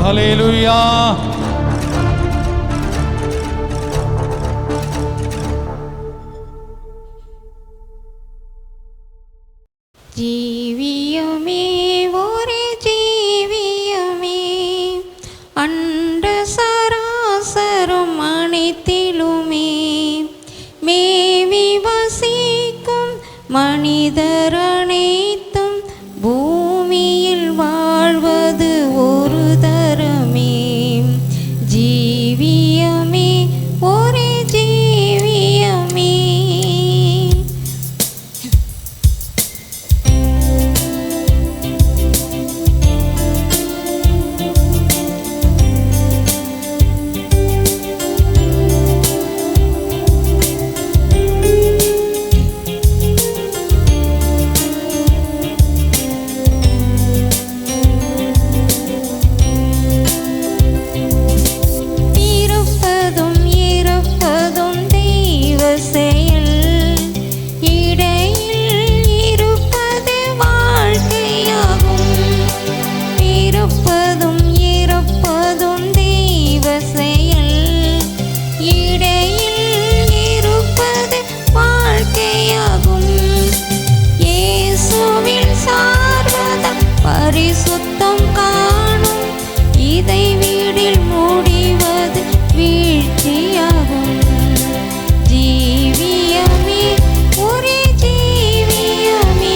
ஹல்லேலூயா. ஜீவியமே ஒரு ஜீவியமே, அண்ட சராசரம் அனைத்திலுமே மேவி வசிக்கும் மனிதர் அனைத்தும் பூமியில் வாழ்வது ஒரு தரமே. ஜீவியமே ஒரு ஜீவியமே. பரிசுத்தம் காணும் இதை வீடில் முடிவது வீழ்ச்சியாகும். ஜீவியமே ஒரே ஜீவியமே.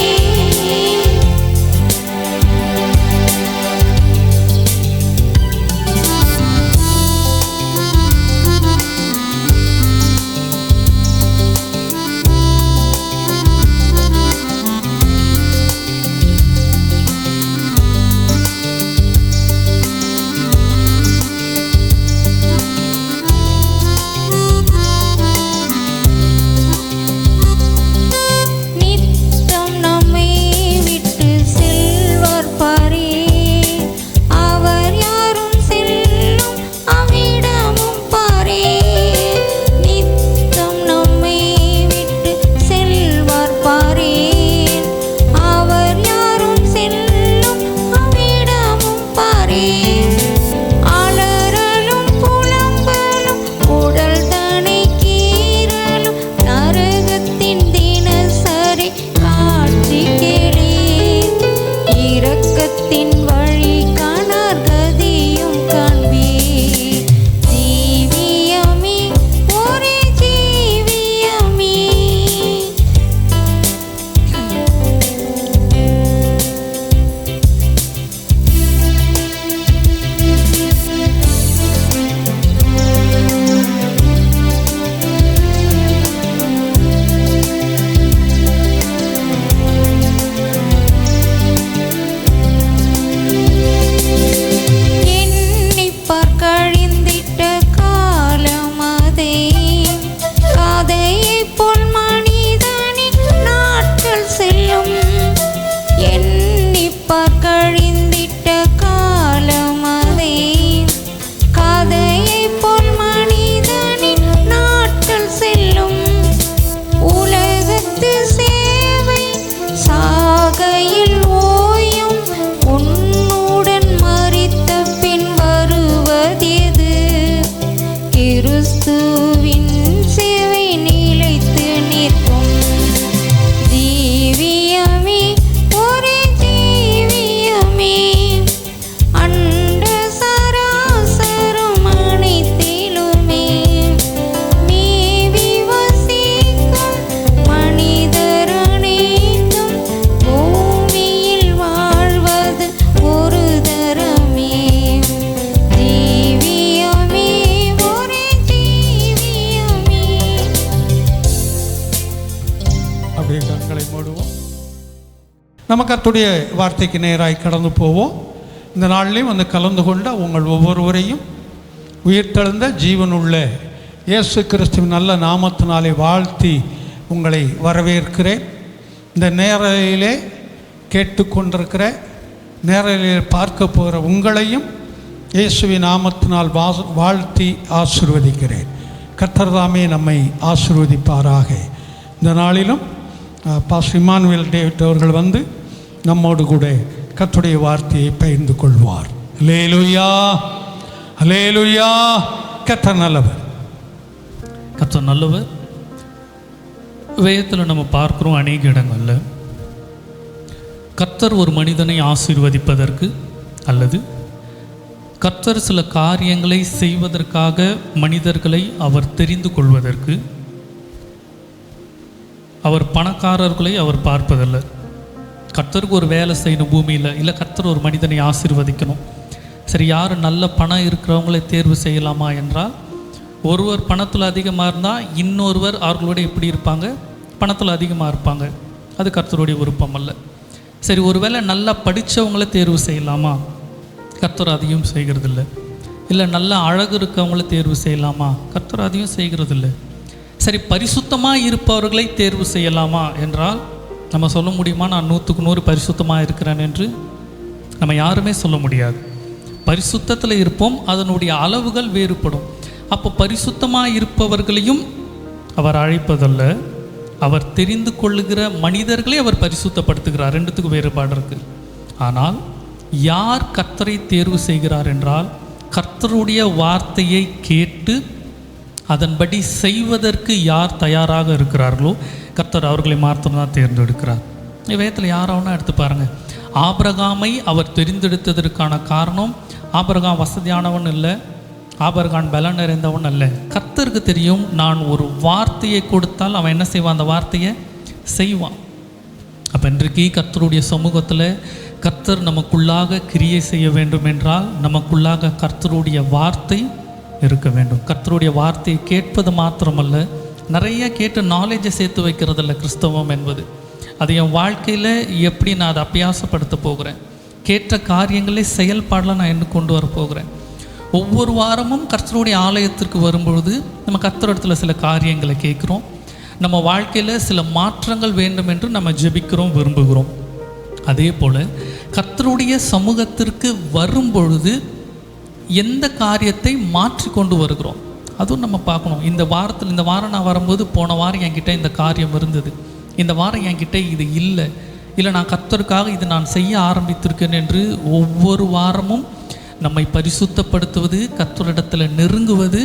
நம்ம கர்த்தருடைய வார்த்தைக்கு நேராய் கடந்து போவோம். இந்த நாளிலையும் வந்து கலந்து கொண்ட உங்கள் ஒவ்வொருவரையும் உயிர்த்தெழுந்த ஜீவனுள்ள இயேசு கிறிஸ்துவின் நல்ல நாமத்தினாலே வாழ்த்தி உங்களை வரவேற்கிறேன். இந்த நேரலையிலே கேட்டுக்கொண்டிருக்கிற நேரலையில் பார்க்க போகிற உங்களையும் இயேசுவின் நாமத்தினால் வாழ்த்தி ஆசீர்வதிக்கிறேன். கர்த்தர் தாமே நம்மை ஆசீர்வதிப்பாராக. இந்த நாளிலும் பாஸ்டர் இமானுவேல் டேவிட் அவர்கள் வந்து நம்மோடு கூட கர்த்தருடைய வார்த்தையை பகிர்ந்து கொள்வார். அல்லேலூயா, அல்லேலூயா. கர்த்தர் நல்லவர். கர்த்தர் நல்லவர். வேதத்தில் நம்ம பார்க்குறோம் அநேக இடங்களில் கர்த்தர் ஒரு மனிதனை ஆசீர்வதிப்பதற்கு அல்லது கர்த்தர் சில காரியங்களை செய்வதற்காக மனிதர்களை அவர் தெரிந்து கொள்வதற்கு அவர் பணக்காரர்களை அவர் பார்ப்பதில்லை. கர்த்தருக்கு ஒரு வேலை செய்யணும் பூமியில், இல்லை கர்த்தர் ஒரு மனிதனை ஆசீர்வதிக்கணும். சரி, யார் நல்ல பணம் இருக்கிறவங்களை தேர்வு செய்யலாமா என்றால், ஒருவர் பணத்தில் அதிகமாக இருந்தால் இன்னொருவர் அவர்களோட எப்படி இருப்பாங்க? பணத்தில் அதிகமாக இருப்பாங்க. அது கர்த்தருடைய விருப்பம் அல்ல. சரி, ஒருவேளை நல்லா படித்தவங்கள தேர்வு செய்யலாமா? கர்த்தர் அதையும் செய்கிறதில்ல. இல்லை நல்ல அழகு இருக்கவங்கள தேர்வு செய்யலாமா? கர்த்தர் அதையும் செய்கிறதில்ல. சரி, பரிசுத்தமாக இருப்பவர்களை தேர்வு செய்யலாமா என்றால் நம்ம சொல்ல முடியுமா நான் 100க்கு 100 பரிசுத்தமாக இருக்கிறேன் என்று? நம்ம யாருமே சொல்ல முடியாது. பரிசுத்தத்தில் இருப்போம், அதனுடைய அளவுகள் வேறுபடும். அப்போ பரிசுத்தமாக இருப்பவர்களையும் அவர் அழைப்பதல்ல, அவர் தெரிந்து கொள்ளுகிற மனிதர்களை அவர் பரிசுத்தப்படுத்துகிறார். ரெண்டுத்துக்கு வேறுபாடு இருக்குது. ஆனால் யார் கர்த்தரை தேர்வு செய்கிறார் என்றால், கர்த்தருடைய வார்த்தையை கேட்டு அதன்படி செய்வதற்கு யார் தயாராக இருக்கிறார்களோ கர்த்தர் அவர்களை மாத்திரம்தான் தேர்ந்தெடுக்கிறார். வேதத்தில் யாராவனா எடுத்து பாருங்கள். ஆபிரகாமை அவர் தெரிந்தெடுத்ததற்கான காரணம், ஆபிரகாம் வசதியானவன் இல்லை, ஆபிரகாம் பலன் நிறைந்தவன் அல்ல. கர்த்தருக்கு தெரியும், நான் ஒரு வார்த்தையை கொடுத்தால் அவன் என்ன செய்வான்? அந்த வார்த்தையை செய்வான். அப்போ இன்றைக்கு கர்த்தருடைய சமூகத்தில் கர்த்தர் நமக்குள்ளாக கிரியை செய்ய வேண்டும் என்றால் நமக்குள்ளாக கர்த்தருடைய வார்த்தை இருக்க வேண்டும். கர்த்தருடைய வார்த்தையை கேட்பது மாத்திரமல்ல, நிறைய கேட்டு நாலேஜை சேர்த்து வைக்கிறதில்ல கிறிஸ்தவம் என்பது. அது என் வாழ்க்கையில் எப்படி நான் அதை அபியாசப்படுத்த போகிறேன், கேட்ட காரியங்களை செயல்பாடில் நான் என்ன கொண்டு வர போகிறேன். ஒவ்வொரு வாரமும் கர்த்தருடைய ஆலயத்திற்கு வரும்பொழுது நம்ம கர்த்தரிடத்தில் சில காரியங்களை கேட்குறோம். நம்ம வாழ்க்கையில் சில மாற்றங்கள் வேண்டும் என்று நம்ம ஜெபிக்கிறோம், விரும்புகிறோம். அதே போல் கர்த்தருடைய சமூகத்திற்கு வரும்பொழுது எந்த காரியத்தை மாற்றி கொண்டு வருகிறோம் அதுவும் நம்ம பார்க்கணும். இந்த வாரம் நான் வரும்போது, போன வாரம் என்கிட்ட இந்த காரியம் இருந்தது, இந்த வாரம் என்கிட்ட இது இல்லை, நான் கர்த்தருக்காக இது நான் செய்ய ஆரம்பித்திருக்கேன் என்று ஒவ்வொரு வாரமும் நம்மை பரிசுத்தப்படுத்துவது, கர்த்தரிடத்தில் நெருங்குவது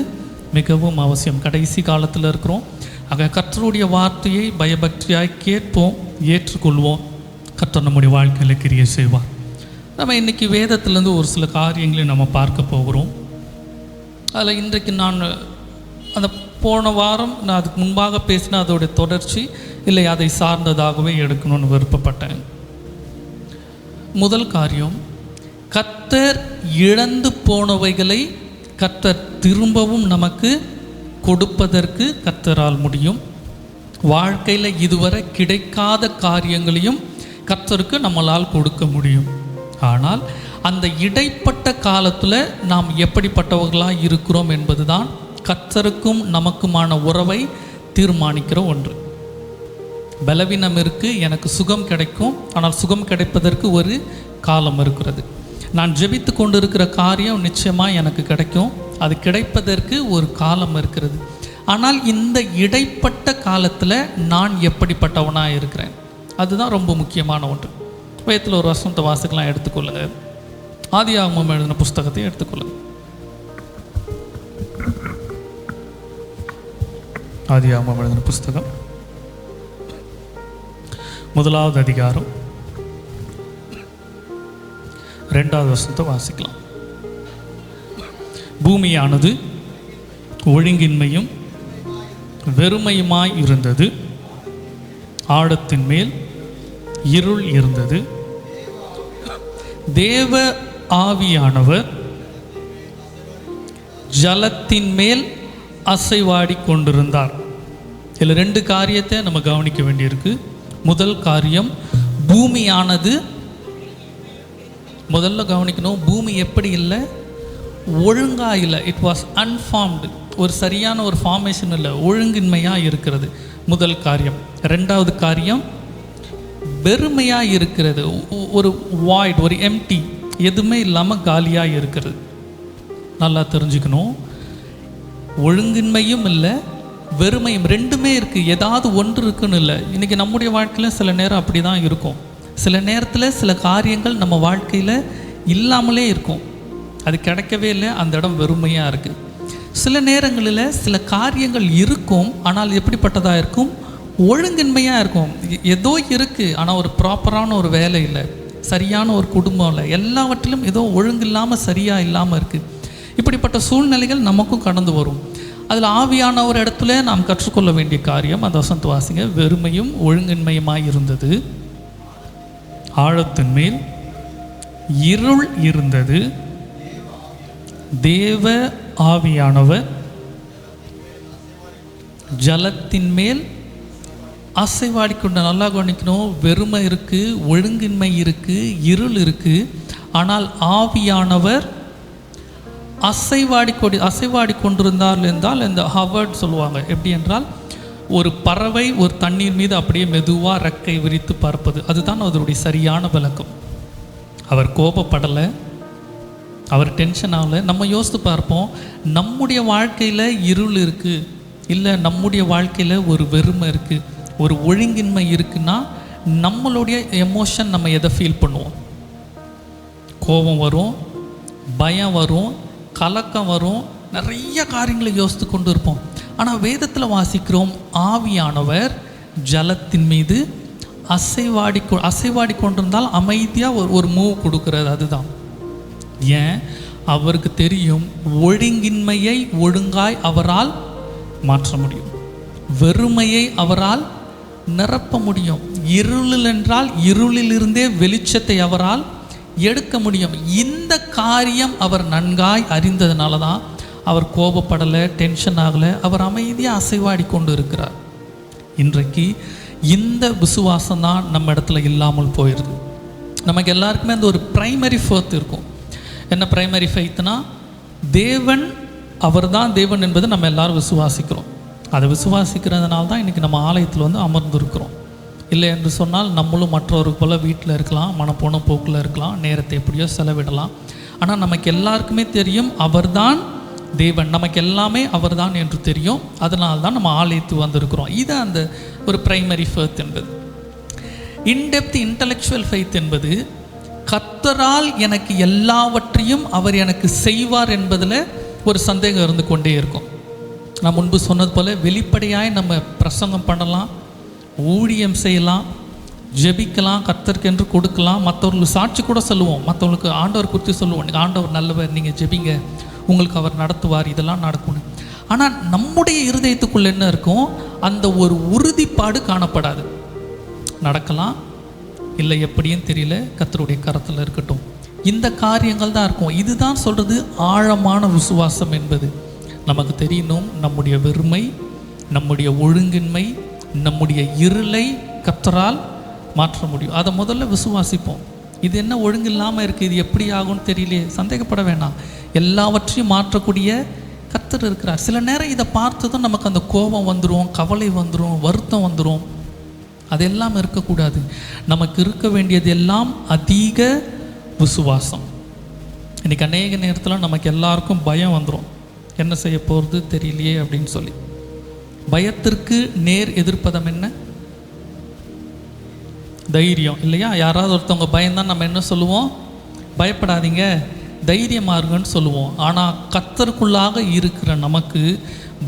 மிகவும் அவசியம். கடைசி காலத்தில் இருக்கிறோம். ஆக கர்த்தருடைய வார்த்தையை பயபக்தியாய் கேட்போம், ஏற்றுக்கொள்வோம். கர்த்தர் நம்முடைய வாழ்க்கையில் கிரியை செய்வார். நம்ம இன்றைக்கி வேதத்திலேருந்து ஒரு சில காரியங்களை நம்ம பார்க்க போகிறோம். அதில் இன்றைக்கு நான் அந்த போன வாரம் நான் அதுக்கு முன்பாக பேசின அதோடைய தொடர்ச்சி, இல்லை அதை சார்ந்ததாகவே எடுக்கணும்னு விருப்பப்பட்டேன். முதல் காரியம், கர்த்தர் இழந்து போனவைகளை கர்த்தர் திரும்பவும் நமக்கு கொடுப்பதற்கு கர்த்தரால் முடியும். வாழ்க்கையில் இதுவரை கிடைக்காத காரியங்களையும் கர்த்தருக்கு நம்மளால் கொடுக்க முடியும். ஆனால் அந்த இடைப்பட்ட காலத்தில் நாம் எப்படிப்பட்டவர்களாக இருக்கிறோம் என்பது தான் கர்த்தருக்கும் நமக்குமான உறவை தீர்மானிக்கிற ஒன்று. பலவீனம் இருக்குது, எனக்கு சுகம் கிடைக்கும், ஆனால் சுகம் கிடைப்பதற்கு ஒரு காலம் இருக்கிறது. நான் ஜெபித்து கொண்டு இருக்கிற காரியம் நிச்சயமாக எனக்கு கிடைக்கும், அது கிடைப்பதற்கு ஒரு காலம் இருக்கிறது. ஆனால் இந்த இடைப்பட்ட காலத்தில் நான் எப்படிப்பட்டவனாக இருக்கிறேன், அதுதான் ரொம்ப முக்கியமான ஒன்று. வேதத்தில் ஒரு வசனத்தை வாசிக்கலாம், எடுத்துக்கொள்ள. ஆதியாகமம் எழுதின புஸ்தகத்தை எடுத்துக்கொள்ள. ஆதியாகமம் எழுதின புஸ்தகம் 1வது அதிகாரம் 2வது வசனத்தை வாசிக்கலாம். பூமியானது ஒழுங்கின்மையும் வெறுமையுமாய் இருந்தது, ஆழத்தின் மேல் இருள் இருந்தது, தேவ ஆவியானவர் ஜலத்தின் மேல் அசைவாடி கொண்டிருந்தார். இதில் 2 காரியத்தை நம்ம கவனிக்க வேண்டியிருக்கு. முதல் காரியம், பூமியானது, முதல்ல கவனிக்கணும், பூமி எப்படி இல்லை? ஒழுங்காக இல்லை. It was unformed. ஒரு சரியான ஒரு ஃபார்மேஷன் இல்லை, ஒழுங்கின்மையாக இருக்கிறது. முதல் காரியம். 2வது காரியம், வெறுமையாக இருக்கிறது. ஒரு வாய்ட், ஒரு எம்டி, எதுவுமே இல்லாமல் காலியாக இருக்கிறது. நல்லா தெரிஞ்சுக்கணும், ஒழுங்கின்மையும் இல்லை, வெறுமையும், ரெண்டுமே இருக்குது. ஏதாவது ஒன்று இருக்குன்னு இல்லை. இன்றைக்கி நம்முடைய வாழ்க்கையில் சில நேரம் அப்படி தான் இருக்கும். சில நேரத்தில் சில காரியங்கள் நம்ம வாழ்க்கையில் இல்லாமலே இருக்கும். அது கிடைக்கவே இல்லை, அந்த இடம் வெறுமையாக இருக்குது. சில நேரங்களில் சில காரியங்கள் இருக்கும், ஆனால் எப்படிப்பட்டதாக இருக்கும்? ஒழுங்கின்மையாக இருக்கும். ஏதோ இருக்குது, ஆனால் ஒரு ப்ராப்பரான ஒரு வேலை இல்லை, சரியான ஒரு குடும்பம் இல்லை, எல்லாவற்றிலும் ஏதோ ஒழுங்கு இல்லாமல் சரியாக இல்லாமல் இருக்குது. இப்படிப்பட்ட சூழ்நிலைகள் நமக்கும் கடந்து வரும். அதில் ஆவியான ஒரு இடத்துல நாம் கற்றுக்கொள்ள வேண்டிய காரியம், அந்த வசனத்தை வாசிங்க. வெறுமையும் ஒழுங்கின்மையுமாய் இருந்தது, ஆழத்தின் மேல் இருள் இருந்தது, தேவ ஆவியானவர் ஜலத்தின் மேல் அசைவாடிக்கொண்ட. நல்லா கவனிக்கணும், வெறுமை இருக்குது, ஒழுங்கின்மை இருக்குது, இருள் இருக்குது, ஆனால் ஆவியானவர் அசைவாடி கொண்டிருந்தார் என்றால் இந்த ஹவர்ட் சொல்லுவாங்க. எப்படி என்றால், ஒரு பறவை ஒரு தண்ணீர் மீது அப்படியே மெதுவாக ரெக்கை விரித்து பார்ப்பது, அதுதான் அதனுடைய சரியான விளக்கம். அவர் கோபப்படலை, அவர் டென்ஷன் ஆகலை. நம்ம யோசித்து பார்ப்போம், நம்முடைய வாழ்க்கையில் இருள் இருக்குது, இல்லை நம்முடைய வாழ்க்கையில் ஒரு வெறுமை இருக்குது, ஒரு ஒழுங்கின்மை இருக்குன்னா நம்மளுடைய எமோஷன் நம்ம எதை ஃபீல் பண்ணுவோம்? கோபம் வரும், பயம் வரும், கலக்கம் வரும், நிறைய காரியங்களை யோசித்து கொண்டு இருப்போம். ஆனால் வேதத்தில் வாசிக்கிறோம், ஆவியானவர் ஜலத்தின் மீது அசைவாடி கொண்டிருந்தால் அமைதியாக ஒரு மூவ் கொடுக்கிறது. அதுதான் ஏன் அவருக்கு தெரியும், ஒழுங்கின்மையை ஒழுங்காய் அவரால் மாற்ற முடியும், வெறுமையை அவரால் நிரப்ப முடியும், இருளில் என்றால் இருளிலிருந்தே வெளிச்சத்தை அவரால் எடுக்க முடியும். இந்த காரியம் அவர் நன்காய் அறிந்ததுனால தான் அவர் கோபப்படலை, டென்ஷன் ஆகலை, அவர் அமைதியாக அசைவாடி கொண்டு இருக்கிறார். இன்றைக்கு இந்த விசுவாசம் தான் நம்ம இடத்துல இல்லாமல் போயிடுது. நமக்கு எல்லாருக்குமே அந்த ஒரு ப்ரைமரி ஃபேத் இருக்கும். என்ன ப்ரைமரி ஃபெய்த்னா, தேவன் அவர் தான் தேவன் என்பது நம்ம எல்லாரும் விசுவாசிக்கிறோம். அதை விசுவாசிக்கிறதுனால தான் இன்றைக்கி நம்ம ஆலயத்தில் வந்து அமர்ந்திருக்கிறோம். இல்லை என்று சொன்னால் நம்மளும் மற்றவருக்கு போல் வீட்டில் இருக்கலாம், மனப்போன போக்கில் இருக்கலாம், நேரத்தை எப்படியோ செலவிடலாம். ஆனால் நமக்கு எல்லாருக்குமே தெரியும் அவர்தான் தேவன், நமக்கு எல்லாமே அவர்தான் என்று தெரியும். அதனால தான் நம்ம ஆலயத்து வந்திருக்கிறோம். இது அந்த ஒரு ப்ரைமரி ஃபெய்த் என்பது. இன்டெப்த் இன்டலெக்சுவல் ஃபெய்த் என்பது, கர்த்தரால் எனக்கு எல்லாவற்றையும் அவர் எனக்கு செய்வார் என்பதில் ஒரு சந்தேகம் இருந்து கொண்டே இருக்கும். நான் முன்பு சொன்னது போல் வெளிப்படையாய் நம்ம பிரசங்கம் பண்ணலாம், ஊழியம் செய்யலாம், ஜெபிக்கலாம், கர்த்தருக்கென்று கொடுக்கலாம், மற்றவர்களுக்கு சாட்சி கூட சொல்லுவோம், மற்றவங்களுக்கு ஆண்டவர் குறித்து சொல்லுவோம், நீங்கள் ஆண்டவர் நல்லவர், நீங்கள் ஜெபிங்க, உங்களுக்கு அவர் நடத்துவார், இதெல்லாம் நடக்கணும். ஆனால் நம்முடைய இருதயத்துக்குள்ள என்ன இருக்கும்? அந்த ஒரு உறுதிப்பாடு காணப்படாது. நடக்கலாம், இல்லை எப்படியும் தெரியல, கர்த்தருடைய கரத்தில் இருக்கட்டும், இந்த காரியங்கள் தான் இருக்கும். இதுதான் சொல்கிறது ஆழமான விசுவாசம் என்பது. நமக்கு தெரியணும், நம்முடைய வெறுமை, நம்முடைய ஒழுங்கின்மை, நம்முடைய இருளை கர்த்தரால் மாற்ற முடியும். அதை முதல்ல விசுவாசிப்போம். இது என்ன ஒழுங்கு இல்லாமல் இருக்குது, இது எப்படி ஆகும்னு தெரியலையே, சந்தேகப்பட வேண்டாம். எல்லாவற்றையும் மாற்றக்கூடிய கர்த்தர் இருக்கிறார். சில நேரம் இதை பார்த்ததும் நமக்கு அந்த கோபம் வந்துடும், கவலை வந்துடும், வருத்தம் வந்துடும். அதெல்லாம் இருக்கக்கூடாது. நமக்கு இருக்க வேண்டியது எல்லாம் அதிக விசுவாசம். இன்றைக்கி அநேக நேரத்தில் நமக்கு எல்லாருக்கும் பயம் வந்துடும், என்ன செய்ய போகிறது தெரியலையே அப்படின்னு சொல்லி. பயத்திற்கு நேர் எதிர்ப்பதம் என்ன? தைரியம், இல்லையா? யாராவது ஒருத்தவங்க பயந்தான் நம்ம என்ன சொல்லுவோம்? பயப்படாதீங்க, தைரியமாக இருங்கன்னு சொல்லுவோம். ஆனால் கர்த்தருக்குள்ளாக இருக்கிற நமக்கு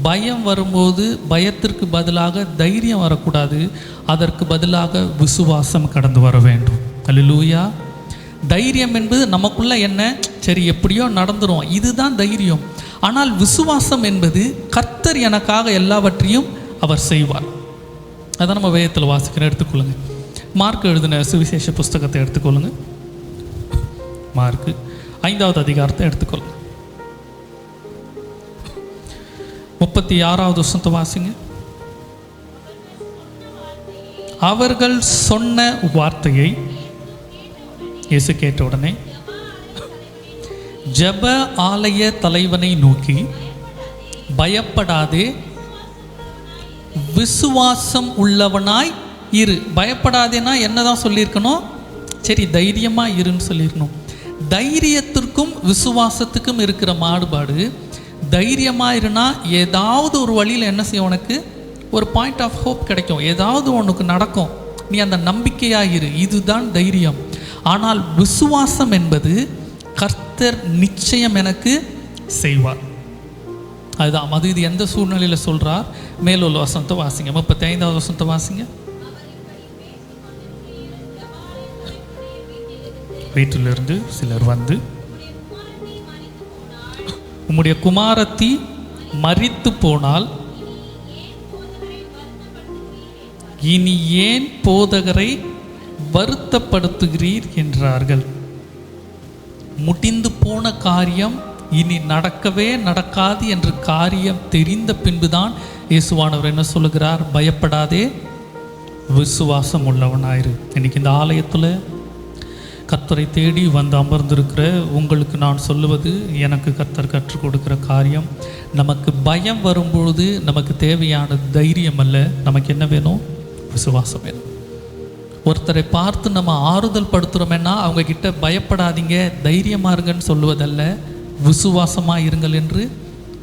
பயம் வரும்போது பயத்திற்கு பதிலாக தைரியம் வரக்கூடாது, அதற்கு பதிலாக விசுவாசம் கடந்து வர வேண்டும். அல்லேலூயா. தைரியம் என்பது நமக்குள்ள என்ன, சரி எப்படியோ நடந்துரும், இதுதான் தைரியம். ஆனால் விசுவாசம் என்பது கர்த்தர் எனக்காக எல்லாவற்றையும் அவர் செய்வார். அதான் நம்ம வேதத்தில் வாசிக்கிறோம். எடுத்துக்கொள்ளுங்க, மார்க் எழுதின சுவிசேஷ புஸ்தகத்தை எடுத்துக்கொள்ளுங்க. மார்க் 5வது அதிகாரத்தை எடுத்துக்கொள்ளுங்க. 36வது வசனத்தை வாசிங்க. அவர்கள் சொன்ன வார்த்தையை இயேசு கேட்ட உடனே ஜெப ஆலய தலைவனை நோக்கி, பயப்படாதே, விசுவாசம் உள்ளவனாய் இரு. பயப்படாதேன்னா என்னதான் சொல்லியிருக்கணும்? சரி தைரியமாக இருன்னு சொல்லியிருக்கணும். தைரியத்திற்கும் விசுவாசத்துக்கும் இருக்கிற மாறுபாடு, தைரியமாக இருனா ஏதாவது ஒரு வழியில் என்ன செய்யும், உனக்கு ஒரு பாயிண்ட் ஆஃப் ஹோப் கிடைக்கும், ஏதாவது உனக்கு நடக்கும், நீ அந்த நம்பிக்கையாக இரு, இதுதான் தைரியம். ஆனால் விசுவாசம் என்பது கர்த்தர் கர்த்தர் நிச்சயம் எனக்கு செய்வார். அதுதான் அது. இது எந்த சூழ்நிலையில் சொல்கிறார்? மேலுள்ள வசனத்தை வாசிங்க, 35வது வசனத்தை வாசிங்க. வீட்டிலிருந்து சிலர் வந்து, உம்முடைய குமாரத்தி மரித்து போனால் இனி ஏன் போதகரை வருத்தப்படுத்துகிறீர் என்றார்கள். முடிந்து போன காரியம் இனி நடக்கவே நடக்காது என்று காரியம் தெரிந்த பின்புதான் இயேசுவானவர் என்ன சொல்லுகிறார்? பயப்படாதே, விசுவாசம் உள்ளவனாயிரு. இன்னைக்கு இந்த ஆலயத்தில் கர்த்தரை தேடி வந்து அமர்ந்திருக்கிற உங்களுக்கு நான் சொல்லுவது, எனக்கு கர்த்தர் கற்றுக் கொடுக்கிற காரியம், நமக்கு பயம் வரும்பொழுது நமக்கு தேவையான தைரியம் அல்ல, நமக்கு என்ன வேணும்? விசுவாசம் வேணும். ஒருத்தரை பார்த்து நம்ம ஆறுதல் படுத்துகிறோம்னா அவங்க கிட்ட பயப்படாதீங்க, தைரியமாக இருங்கன்னு சொல்லுவதல்ல, விசுவாசமாக இருங்கள் என்று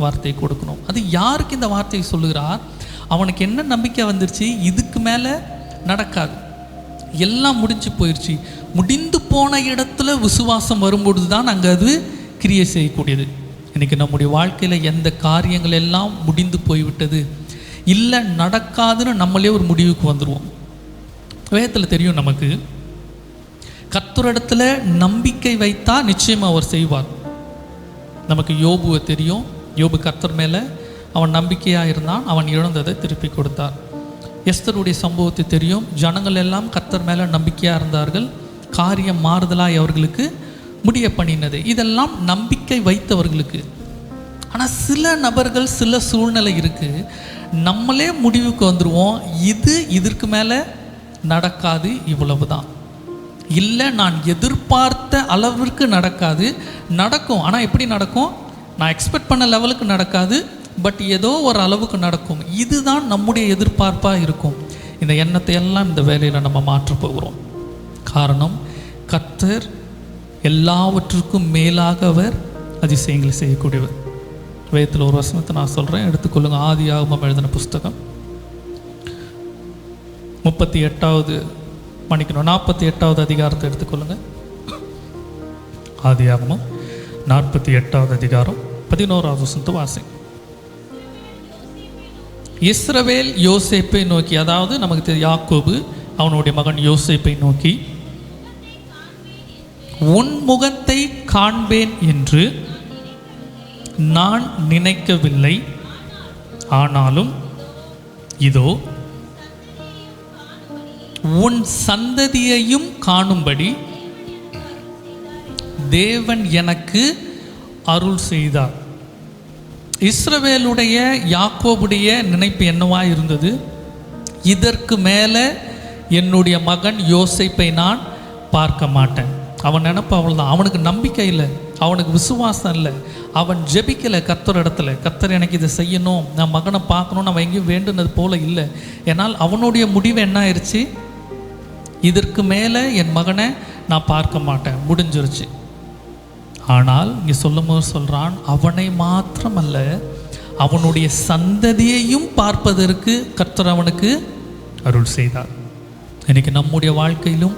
வார்த்தை கொடுக்கணும். அது யாருக்கு இந்த வார்த்தையை சொல்லுகிறார்? அவனுக்கு என்ன நம்பிக்கை வந்துருச்சு? இதுக்கு மேலே நடக்காது, எல்லாம் முடிஞ்சு போயிடுச்சு. முடிந்து போன இடத்துல விசுவாசம் வரும்பொழுது தான் அங்கே அது கிரியை செய்யக்கூடியது. இன்றைக்கி நம்முடைய வாழ்க்கையில் எந்த காரியங்கள் எல்லாம் முடிந்து போய்விட்டது, இல்லை நடக்காதுன்னு நம்மளே ஒரு முடிவுக்கு வந்துடுவோம். வேதத்தில் தெரியும் நமக்கு, கர்த்தரிடத்தில் நம்பிக்கை வைத்தா நிச்சயமாக அவர் செய்வார். நமக்கு யோபுவை தெரியும். யோபு கர்த்தர் மேலே அவன் நம்பிக்கையாக இருந்தான், அவன் இழந்ததை திருப்பி கொடுத்தார். எஸ்தருடைய சம்பவத்தை தெரியும். ஜனங்கள் எல்லாம் கர்த்தர் மேலே நம்பிக்கையாக இருந்தார்கள், காரியம் மாறுதலாய் அவர்களுக்கு முடிய பண்ணினது. இதெல்லாம் நம்பிக்கை வைத்தவர்களுக்கு. ஆனால் சில நபர்கள், சில சூழ்நிலை இருக்குது, நம்மளே முடிவுக்கு வந்துடுவோம், இதற்கு மேலே நடக்காது, இவ்வளவு தான், இல்லை நான் எதிர்பார்த்த அளவிற்கு நடக்காது, நடக்கும் ஆனால் எப்படி நடக்கும்? நான் எக்ஸ்பெக்ட் பண்ண லெவலுக்கு நடக்காது, பட் ஏதோ ஒரு அளவுக்கு நடக்கும். இதுதான் நம்முடைய எதிர்பார்ப்பாக இருக்கும். இந்த எண்ணத்தை எல்லாம் இந்த வேலையில் நம்ம மாற்ற போகிறோம். காரணம், கர்த்தர் எல்லாவற்றுக்கும் மேலாக அவர் அதிசயங்களை செய்யக்கூடியவர். வேதத்தில் ஒரு வசனத்தை நான் சொல்கிறேன், எடுத்துக்கொள்ளுங்க. ஆதியாகமம் எழுதின புஸ்தகம் 48வது அதிகாரத்தை எடுத்துக்கொள்ளுங்க. ஆதியாகமம் 48வது அதிகாரம் 11வது வசனத்தை வாசிங்க. இஸ்ரவேல் யோசேப்பை நோக்கி, அதாவது நமக்கு தெரியும் யாக்கோபு அவனுடைய மகன் யோசேப்பை நோக்கி, உன் முகத்தை காண்பேன் என்று நான் நினைக்கவில்லை, ஆனாலும் இதோ உன் சந்ததியையும் காணும்படி தேவன் எனக்கு அருள் செய்தார். இஸ்ரவேலுடைய யாக்கோபுடைய நினைப்பு என்னவா இருந்தது? இதற்கு மேலே என்னுடைய மகன் யோசேப்பை நான் பார்க்க மாட்டேன். அவன் நினைப்பு அவள்தான். அவனுக்கு நம்பிக்கை இல்லை, அவனுக்கு விசுவாசம் இல்லை, அவன் ஜெபிக்கலை கர்த்தர் இடத்துல, கர்த்தர் எனக்கு இதை செய்யணும், நான் மகனை பார்க்கணும்னு அவன் எங்கேயும் வேண்டுனது போல இல்லை. ஏன்னால் அவனுடைய முடிவு என்ன ஆயிடுச்சு? இதற்கு மேலே என் மகனை நான் பார்க்க மாட்டேன், முடிஞ்சிருச்சு. ஆனால் இங்கே சொல்லும்போது சொல்கிறான், அவனை மாத்திரமல்ல அவனுடைய சந்ததியையும் பார்ப்பதற்கு கர்த்தர் அவனுக்கு அருள் செய்தார். இன்றைக்கி நம்முடைய வாழ்க்கையிலும்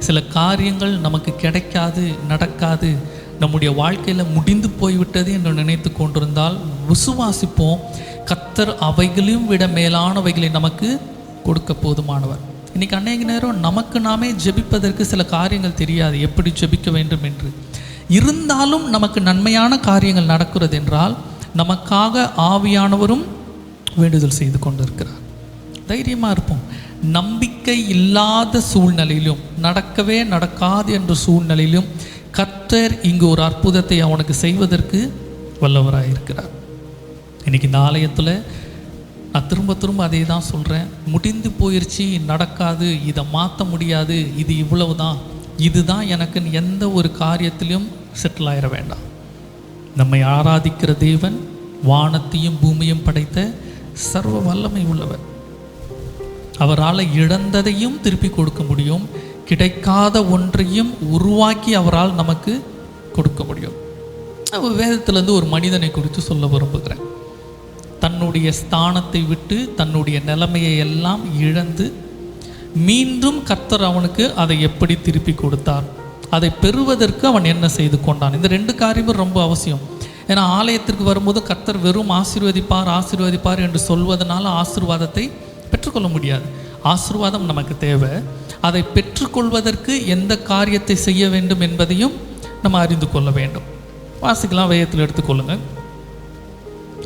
சில காரியங்கள் நமக்கு கிடைக்காது, நடக்காது, நம்முடைய வாழ்க்கையில் முடிந்து போய்விட்டது என்று நினைத்து கொண்டிருந்தால் விசுவாசிப்போம், கர்த்தர் அவைகளையும் விட மேலானவைகளை நமக்கு கொடுக்க போதுமானவர். இன்றைக்கி அநேக நேரம் நமக்கு நாமே ஜெபிப்பதற்கு சில காரியங்கள் தெரியாது, எப்படி ஜெபிக்க வேண்டும் என்று. இருந்தாலும் நமக்கு நன்மையான காரியங்கள் நடக்கிறது என்றால் நமக்காக ஆவியானவரும் வேண்டுதல் செய்து கொண்டிருக்கிறார். தைரியமாக இருப்போம். நம்பிக்கை இல்லாத சூழ்நிலையிலும், நடக்கவே நடக்காது என்ற சூழ்நிலையிலும் கர்த்தர் இங்கு ஒரு அற்புதத்தை அவனுக்கு செய்வதற்கு வல்லவராக இருக்கிறார். இன்றைக்கி இந்த ஆலயத்தில் நான் திரும்ப அதே தான் சொல்கிறேன், முடிந்து போயிடுச்சு, நடக்காது, இதை மாற்ற முடியாது, இது இவ்வளவு தான், இதுதான் எனக்குன்னு எந்த ஒரு காரியத்திலையும் செட்டில் ஆயிட வேண்டாம். நம்மை ஆராதிக்கிற தேவன் வானத்தையும் பூமியும் படைத்த சர்வ வல்லமை உள்ளவர். அவரால் இழந்ததையும் திருப்பி கொடுக்க முடியும், கிடைக்காத ஒன்றையும் உருவாக்கி அவரால் நமக்கு கொடுக்க முடியும். வேதத்திலேருந்து ஒரு மனிதனை குறித்து சொல்ல விரும்புகிறேன். தன்னுடைய ஸ்தானத்தை விட்டு தன்னுடைய நிலைமையை எல்லாம் இழந்து மீண்டும் கர்த்தர் அவனுக்கு அதை எப்படி திருப்பி கொடுத்தார் அதை பெறுவதற்கு அவன் என்ன செய்து கொண்டான். இந்த 2 காரியமும் ரொம்ப அவசியம். ஏன்னா ஆலயத்திற்கு வரும்போது கர்த்தர் வெறும் ஆசீர்வதிப்பார் என்று சொல்வதனால ஆசீர்வாதத்தை பெற்றுக்கொள்ள முடியாது. ஆசீர்வாதம் நமக்கு தேவை. அதை பெற்றுக்கொள்வதற்கு எந்த காரியத்தை செய்ய வேண்டும் என்பதையும் நம்ம அறிந்து கொள்ள வேண்டும். வாசிக்கலாம், வேதத்தில் எடுத்துக்கொள்ளுங்க.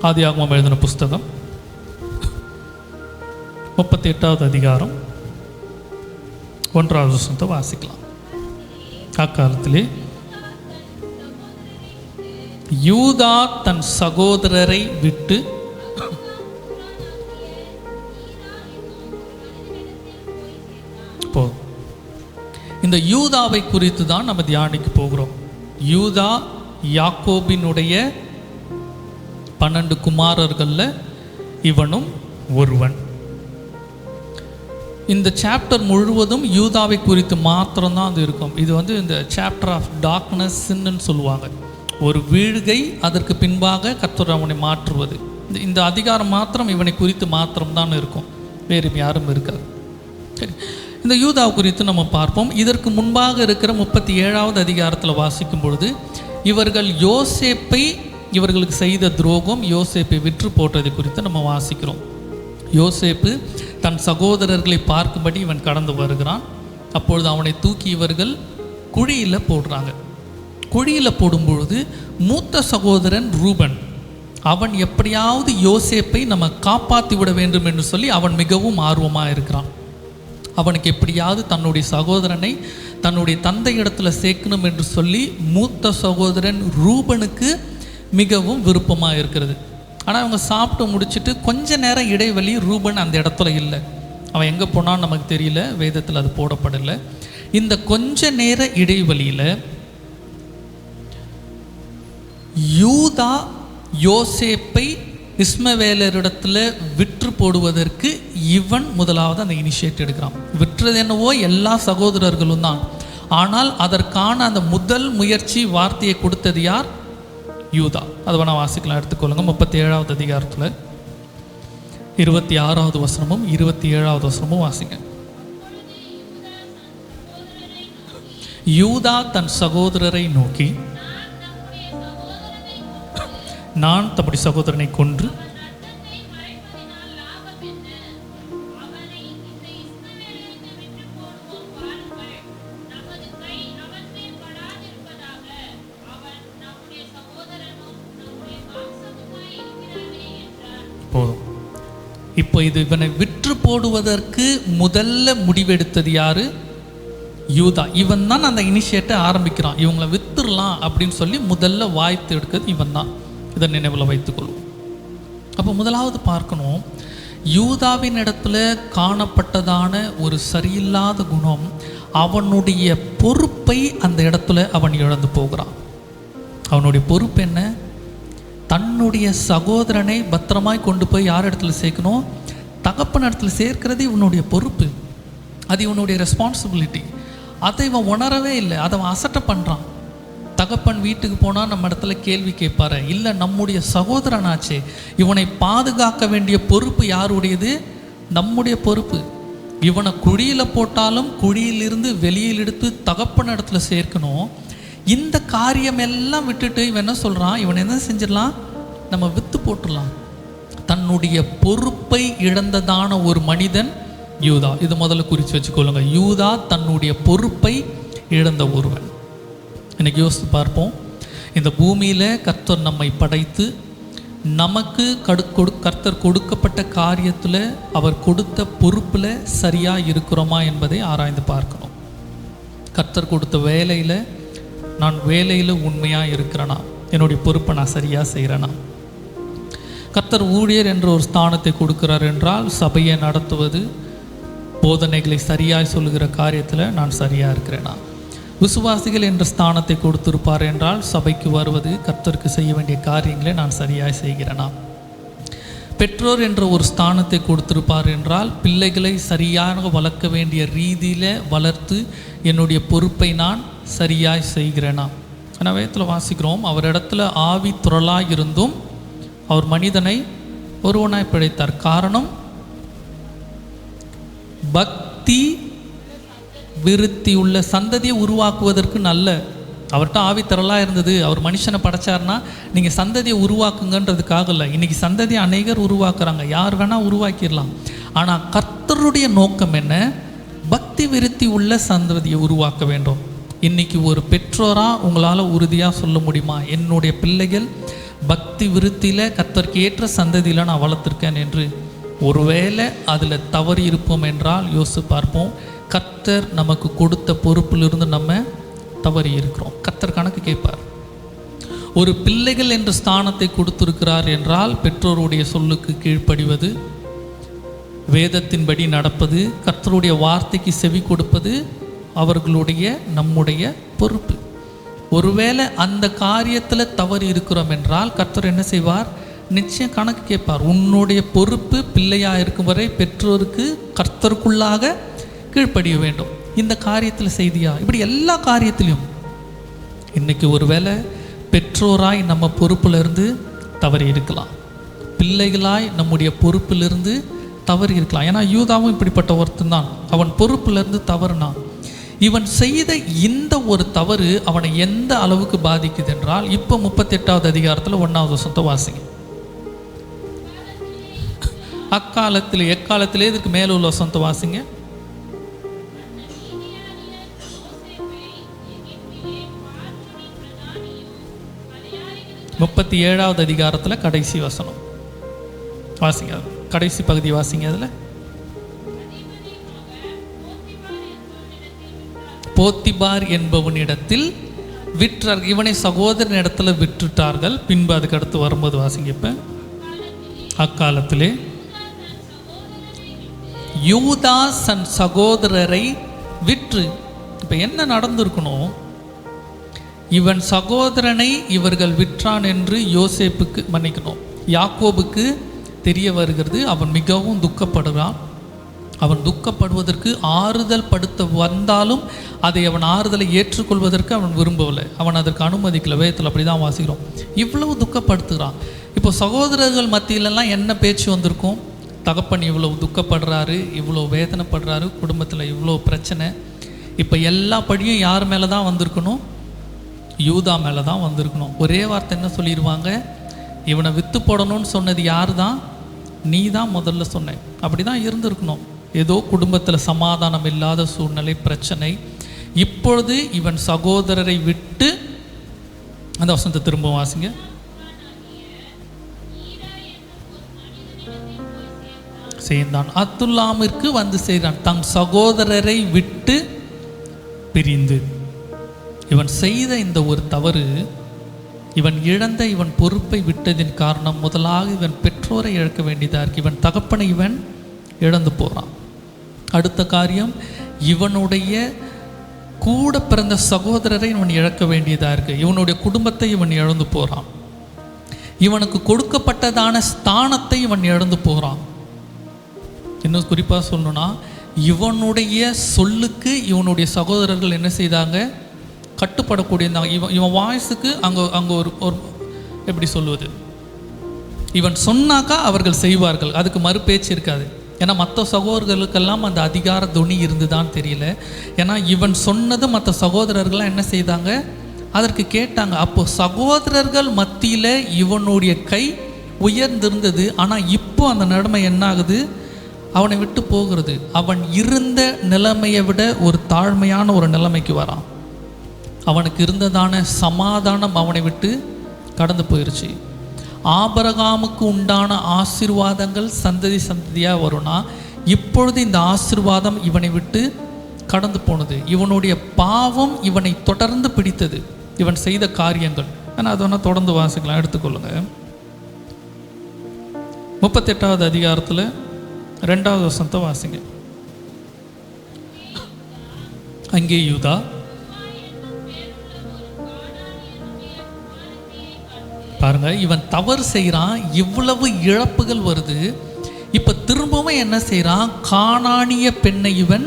ஆதியாகமம் எழுதின புஸ்தகம் 38வது அதிகாரம் 1வது வசனத்தை வாசிக்கலாம். அக்காலத்திலே யூதா தன் சகோதரரை விட்டு போதும். இந்த யூதாவை குறித்து தான் நம்ம தியானிக்க போகிறோம். யூதா யாக்கோபினுடைய 12 குமாரர்களில் இவனும் ஒருவன். இந்த சாப்டர் முழுவதும் யூதாவை குறித்து மாத்திரம்தான் அது இருக்கும். இது இந்த சாப்டர் ஆஃப் டார்க்னஸ் சின்னு சொல்லுவாங்க. ஒரு வீழ்கை, அதற்கு பின்பாக கர்த்தர் அவனை மாற்றுவது. இந்த அதிகாரம் மாத்திரம் இவனை குறித்து மாத்திரம்தான் இருக்கும், வேறு யாரும் இருக்காது. சரி, இந்த யூதாவை குறித்து நம்ம பார்ப்போம். இதற்கு முன்பாக இருக்கிற 37வது அதிகாரத்தில் வாசிக்கும் பொழுது இவர்கள் இவர்களுக்கு செய்த துரோகம், யோசேப்பை விற்று போட்டதை குறித்து நம்ம வாசிக்கிறோம். யோசேப்பு தன் சகோதரர்களை பார்க்கும்படி இவன் கடந்து வருகிறான். அப்பொழுது அவனை தூக்கி இவர்கள் குழியில் போடுறாங்க. குழியில் போடும்பொழுது மூத்த சகோதரன் ரூபன் அவன் எப்படியாவது யோசேப்பை நம்ம காப்பாற்றி விட வேண்டும் என்று சொல்லி அவன் மிகவும் ஆர்வமாக இருக்கிறான். அவனுக்கு எப்படியாவது தன்னுடைய சகோதரனை தன்னுடைய தந்தை இடத்துல சேர்க்கணும் என்று சொல்லி மூத்த சகோதரன் ரூபனுக்கு மிகவும் விருப்பமாக இருக்கிறது. ஆனால் அவங்க சாப்பிட்டு முடிச்சுட்டு கொஞ்ச நேரம் இடைவெளி, ரூபன் அந்த இடத்துல இல்லை. அவன் எங்கே போனான்னு நமக்கு தெரியல, வேதத்தில் அது போடப்படலை. இந்த கொஞ்ச நேர இடைவெளியில் யூதா யோசேப்பை இஸ்மவேலரிடத்தில் விற்று போடுவதற்கு இவன் முதலாவது அந்த இனிஷியேட் எடுக்கிறான். விற்றது என்னவோ எல்லா சகோதரர்களும் தான். ஆனால் அதற்கான அந்த முதல் முயற்சி வார்த்தையை கொடுத்தது யார்? யூதா. அதை வேணா வாசிக்கலாம், எடுத்துக்கொள்ளுங்க. 37வது அதிகாரத்தில் 26வது வசனமும் 27வது வசனமும் வாசிங்க. யூதா தன் சகோதரரை நோக்கி, நான் தம்முடைய சகோதரனை கொன்று போதும். இப்போ இவனை விற்று போடுவதற்கு முதல்ல முடிவெடுத்தது யாரு? யூதா. இவன் தான் அந்த இனிஷியேட்டை ஆரம்பிக்கிறான். இவங்களை வித்துடலாம் அப்படின்னு சொல்லி முதல்ல வாய்த்து எடுக்கிறது இவன் தான். இதை நினைவில் வைத்துக்கொள்வோம். அப்போ முதலாவது பார்க்கணும், யூதாவின் இடத்துல காணப்பட்டதான ஒரு சரியில்லாத குணம், அவனுடைய பொறுப்பை அந்த இடத்துல அவன் இழந்து போகிறான். அவனுடைய பொறுப்பு என்ன? தன்னுடைய சகோதரனை பத்திரமாய் கொண்டு போய் யார் இடத்துல சேர்க்கணும்? தகப்பன் இடத்துல சேர்க்கிறது இவனுடைய பொறுப்பு, அது இவனுடைய ரெஸ்பான்சிபிலிட்டி. அதை இவன் உணரவே இல்லை, அதை அவன் அசட்டை பண்ணுறான். தகப்பன் வீட்டுக்கு போனால் நம்ம இடத்துல கேள்வி கேட்பாரு, இல்லை நம்முடைய சகோதரனாச்சே, இவனை பாதுகாக்க வேண்டிய பொறுப்பு யாருடையது? நம்முடைய பொறுப்பு. இவனை குழியில் போட்டாலும் குழியிலிருந்து வெளியில் எடுத்து தகப்பன் இடத்துல சேர்க்கணும். இந்த காரியம் எல்லாம் விட்டுட்டு இவன் என்ன சொல்கிறான்? இவன் என்ன செஞ்சிடலாம்? நம்ம விற்று போட்டுடலாம். தன்னுடைய பொறுப்பை இழந்ததான ஒரு மனிதன் யூதா. இது முதல்ல குறித்து வச்சுக்கொள்ளுங்க. யூதா தன்னுடைய பொறுப்பை இழந்த ஒருவன். இன்னைக்கு யோசித்து பார்ப்போம். இந்த பூமியில் கர்த்தர் நம்மை படைத்து நமக்கு கர்த்தர் கொடுக்கப்பட்ட காரியத்தில் அவர் கொடுத்த பொறுப்பில் சரியாக இருக்கிறோமா என்பதை ஆராய்ந்து பார்க்கணும். கர்த்தர் கொடுத்த வேலையில் நான் வேலையில் உண்மையாக இருக்கிறேனா? என்னுடைய பொறுப்பை நான் சரியாக செய்கிறேனா? கர்த்தர் ஊழியர் என்ற ஒரு ஸ்தானத்தை கொடுக்கிறார் என்றால் சபையை நடத்துவது, போதனைகளை சரியாக சொல்லுகிற காரியத்தில் நான் சரியாக இருக்கிறேனா? விசுவாசிகள் என்ற ஸ்தானத்தை கொடுத்திருப்பார் என்றால் சபைக்கு வருவது, கர்த்தருக்கு செய்ய வேண்டிய காரியங்களை நான் சரியாக செய்கிறேனா? பெற்றோர் என்ற ஒரு ஸ்தானத்தை கொடுத்திருப்பார் என்றால் பிள்ளைகளை சரியாக வளர்க்க வேண்டிய ரீதியில் வளர்த்து என்னுடைய பொறுப்பை நான் சரியாய் செய்கிறேனா? ஆனால் வேதத்தில் வாசிக்கிறோம், அவர் இடத்துல ஆவி துறலாக இருந்தும் அவர் மனிதனை ஒருவனாய் பிழைத்தார். காரணம், பக்தி விருத்தி உள்ள சந்ததியை உருவாக்குவதற்கு நல்ல. அவர்கிட்ட ஆவித்திரளாக இருந்தது, அவர் மனுஷனை படைச்சார்னா நீங்கள் சந்ததியை உருவாக்குங்கன்றதுக்காக இல்லை. இன்றைக்கி சந்ததியை அநேகர் உருவாக்குறாங்க, யார் வேணால் உருவாக்கிடலாம். ஆனால் கர்த்தருடைய நோக்கம் என்ன? பக்தி விருத்தி உள்ள சந்ததியை உருவாக்க வேண்டும். இன்றைக்கி ஒரு பெற்றோராக உங்களால் உறுதியாக சொல்ல முடியுமா, என்னுடைய பிள்ளைகள் பக்தி விருத்தியில் கர்த்தருக்கு ஏற்ற சந்ததியில் நான் வளர்த்துருக்கேன் என்று? ஒருவேளை அதில் தவறி இருப்போம் என்றால் யோசித்து பார்ப்போம். கர்த்தர் நமக்கு கொடுத்த பொறுப்பிலிருந்து நம்ம தவறி இருக்கிறோம். கர்த்தர் கணக்கு கேட்பார். ஒரு பிள்ளைகள் என்ற ஸ்தானத்தை கொடுத்திருக்கிறார் என்றால் பெற்றோருடைய சொல்லுக்கு கீழ்ப்படிவது, வேதத்தின்படி நடப்பது, கர்த்தருடைய வார்த்தைக்கு செவி கொடுப்பது அவர்களுடைய நம்முடைய பொறுப்பு. ஒருவேளை அந்த காரியத்தில் தவறு இருக்கிறோம் என்றால் கர்த்தர் என்ன செய்வார்? நிச்சயம் கணக்கு கேட்பார். உன்னுடைய பொறுப்பு பிள்ளையாக இருக்கும் வரை பெற்றோருக்கு கர்த்தருக்குள்ளாக கீழ்ப்படிய வேண்டும். இந்த காரியத்தில் செய்தியா? இப்படி எல்லா காரியத்திலையும் இன்றைக்கி ஒருவேளை பெற்றோராய் நம்ம பொறுப்பிலிருந்து தவறி இருக்கலாம், பிள்ளைகளாய் நம்முடைய பொறுப்பிலிருந்து தவறி இருக்கலாம். ஏன்னா யூதாவும் இப்படிப்பட்ட ஒருத்தன் தான். அவன் பொறுப்பிலிருந்து தவறுனான். இவன் செய்த இந்த ஒரு தவறு அவனை எந்த அளவுக்கு பாதிக்குது என்றால், இப்போ 38வது அதிகாரத்தில் 1வது வசனத்தை வாசிங்க. அக்காலத்தில் எக்காலத்திலே இதுக்கு மேலே உள்ள வசனத்தை வாசிங்க. 37வது அதிகாரத்தில் கடைசி வசனம் வாசிங்க, கடைசி பகுதி வாசிங்க. அதில் போத்திபார் என்பவனிடத்தில் விற்றார், இவனை சகோதரன் இடத்துல விற்றுட்டார்கள். பின்பு அதுக்கு அடுத்து வரும்போது வாசிங்க. இப்போ அக்காலத்திலே யூதா தன் சகோதரரை விற்று, இப்போ என்ன நடந்திருக்கணும்? இவன் சகோதரனை இவர்கள் விற்றான் என்று யோசேப்புக்கு மன்னிக்கணும் யாக்கோபுக்கு தெரிய வருகிறது. அவன் மிகவும் துக்கப்படுகிறான். அவன் துக்கப்படுவதற்கு ஆறுதல் படுத்த வந்தாலும் அதை அவன் ஆறுதலை ஏற்றுக்கொள்வதற்கு அவன் விரும்பவில்லை. அவன் அதற்கு அனுமதிக்கல. வேதத்தில் அப்படி தான் வாசிக்கிறோம். இவ்வளவு துக்கப்படுத்துகிறான். இப்போ சகோதரர்கள் மத்தியிலெல்லாம் என்ன பேச்சு வந்திருக்கும்? தகப்பன் இவ்வளவு துக்கப்படுறாரு, இவ்வளோ வேதனைப்படுறாரு, குடும்பத்தில் இவ்வளோ பிரச்சனை. இப்போ எல்லா படியும் யார் மேலே தான் வந்திருக்கணும்? யூதா மேலே தான் வந்திருக்கணும். ஒரே வார்த்தை என்ன சொல்லிடுவாங்க? இவனை விற்று போடணும்னு சொன்னது யார் தான்? நீ தான் முதல்ல சொன்னேன். அப்படி தான் இருந்திருக்கணும். ஏதோ குடும்பத்தில் சமாதானம் இல்லாத சூழ்நிலை, பிரச்சனை. இப்பொழுது இவன் சகோதரரை விட்டு, அந்த வசனத்தை திரும்ப வாசிங்க. சேர்ந்தான், அத்துல்லாமிற்கு வந்து செய்தான், தம் சகோதரரை விட்டு பிரிந்து. இவன் செய்த இந்த ஒரு தவறு, இவன் இழந்த இவன் பொறுப்பை விட்டதின் காரணம் முதலாக இவன் பெற்றோரை இழக்க வேண்டியதாக இருக்கு. இவன் தகப்பனை இவன் இழந்து போகிறான். அடுத்த காரியம், இவனுடைய கூட பிறந்த சகோதரரை இவன் இழக்க வேண்டியதாக இருக்குது. இவனுடைய குடும்பத்தை இவன் இழந்து போகிறான். இவனுக்கு கொடுக்கப்பட்டதான ஸ்தானத்தை இவன் இழந்து போகிறான். இன்னும் குறிப்பாக சொல்லணும்னா, இவனுடைய சொல்லுக்கு இவனுடைய சகோதரர்கள் என்ன செய்தாங்க? கட்டுப்படக்கூடியதாங்க. இவன் வாய்ஸுக்கு அங்கே ஒரு எப்படி சொல்லுவது, இவன் சொன்னாக்கா அவர்கள் செய்வார்கள், அதுக்கு மறுபேச்சு இருக்காது. ஏன்னா மற்ற சகோதரர்களுக்கெல்லாம் அந்த அதிகார துணி இருந்துதான் தெரியல. ஏன்னா இவன் சொன்னது மற்ற சகோதரர்கள்லாம் என்ன செய்தாங்க? அதற்கு கேட்டாங்க. அப்போ சகோதரர்கள் மத்தியில் இவனுடைய கை உயர்ந்திருந்தது. ஆனால் இப்போ அந்த நிலைமை என்ன ஆகுது? அவனை விட்டு போகிறது. அவன் இருந்த நிலைமையை விட ஒரு தாழ்மையான ஒரு நிலைமைக்கு வரான். அவனுக்கு இருந்ததான சமாதானம் அவனை விட்டு கடந்து போயிடுச்சு. ஆபிரகாமுக்கு உண்டான ஆசீர்வாதங்கள் சந்ததி சந்ததியாக வரும்னா, இப்பொழுது இந்த ஆசீர்வாதம் இவனை விட்டு கடந்து போனது. இவனுடைய பாவம் இவனை தொடர்ந்து பிடித்தது, இவன் செய்த காரியங்கள். ஆனால் அது வேணால் தொடர்ந்து வாசிக்கலாம், எடுத்துக்கொள்ளுங்க. 38வது அதிகாரத்தில் 2வது வசனத்தை வாசிங்க. அங்கே யூதா பாருங்க, இவன் தவறு செய்கிறான், இவ்வளவு இழப்புகள் வருது. இப்போ திரும்பவும் என்ன செய்கிறான்? கானானிய பெண்ணை இவன்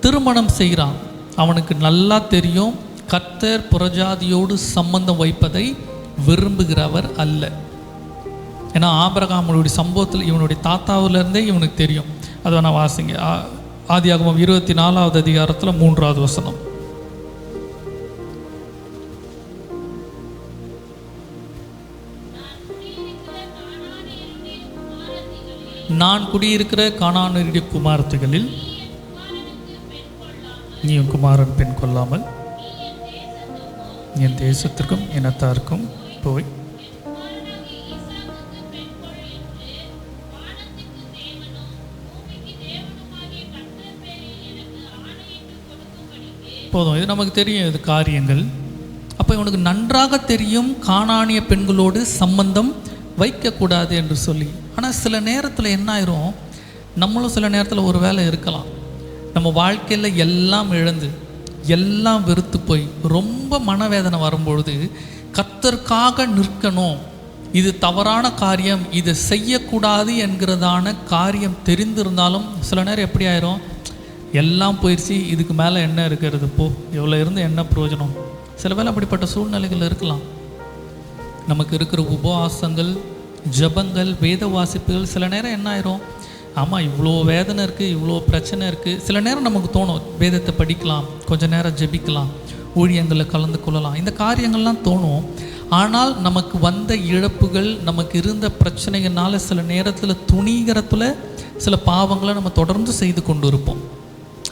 திருமணம் செய்கிறான். அவனுக்கு நல்லா தெரியும், கர்த்தர் புறஜாதியோடு சம்பந்தம் வைப்பதை விரும்புகிறவர் அல்ல. ஏன்னா ஆபிரகாமுடைய சம்பவத்தில் இவனுடைய தாத்தாவிலேருந்தே இவனுக்கு தெரியும். அதை நான் வாசிங்க. ஆதியாகமம் 24வது அதிகாரத்தில் 3வது வசனம். நான் குடியிருக்கிற கானானியருடைய குமாரத்திகளில் நீ உன் குமாரன் பெண் கொள்ளாமல் என் தேசத்திற்கும் இனத்தாருக்கும் போய் போதும். இது நமக்கு தெரியும், இது காரியங்கள். அப்போ இவனுக்கு நன்றாக தெரியும் கானானிய பெண்களோடு சம்பந்தம் வைக்கக்கூடாது என்று சொல்லி. ஆனால் சில நேரத்தில் என்ன ஆயிரும், நம்மளும் சில நேரத்தில் ஒரு வேலை இருக்கலாம், நம்ம வாழ்க்கையில் எல்லாம் இழந்து எல்லாம் வெறுத்து போய் ரொம்ப மனவேதனை வரும்பொழுது கர்த்தருக்காக நிற்கணும், இது தவறான காரியம், இதை செய்யக்கூடாது என்கிறதான காரியம் தெரிந்திருந்தாலும் சில நேரம் எப்படி ஆயிரும், எல்லாம் போயிடுச்சு, இதுக்கு மேலே என்ன இருக்கிறது, போ, எவ்வளோ இருந்து என்ன பிரயோஜனம். சில வேளை அப்படிப்பட்ட சூழ்நிலைகள் இருக்கலாம். நமக்கு இருக்கிற உபவாசங்கள், ஜபங்கள், வேத வாசிப்புகள் சில நேரம் என்ன ஆயிரும், ஆமாம் இவ்வளோ வேதனை இருக்குது, இவ்வளோ பிரச்சனை இருக்குது. சில நேரம் நமக்கு தோணும் வேதத்தை படிக்கலாம், கொஞ்சம் நேரம் ஜெபிக்கலாம், ஊழியங்களில் கலந்து கொள்ளலாம், இந்த காரியங்கள்லாம் தோணும். ஆனால் நமக்கு வந்த இழப்புகள், நமக்கு இருந்த பிரச்சனைகள்னால சில நேரத்தில் துணிகரத்தில் சில பாவங்களை நம்ம தொடர்ந்து செய்து கொண்டு இருப்போம்.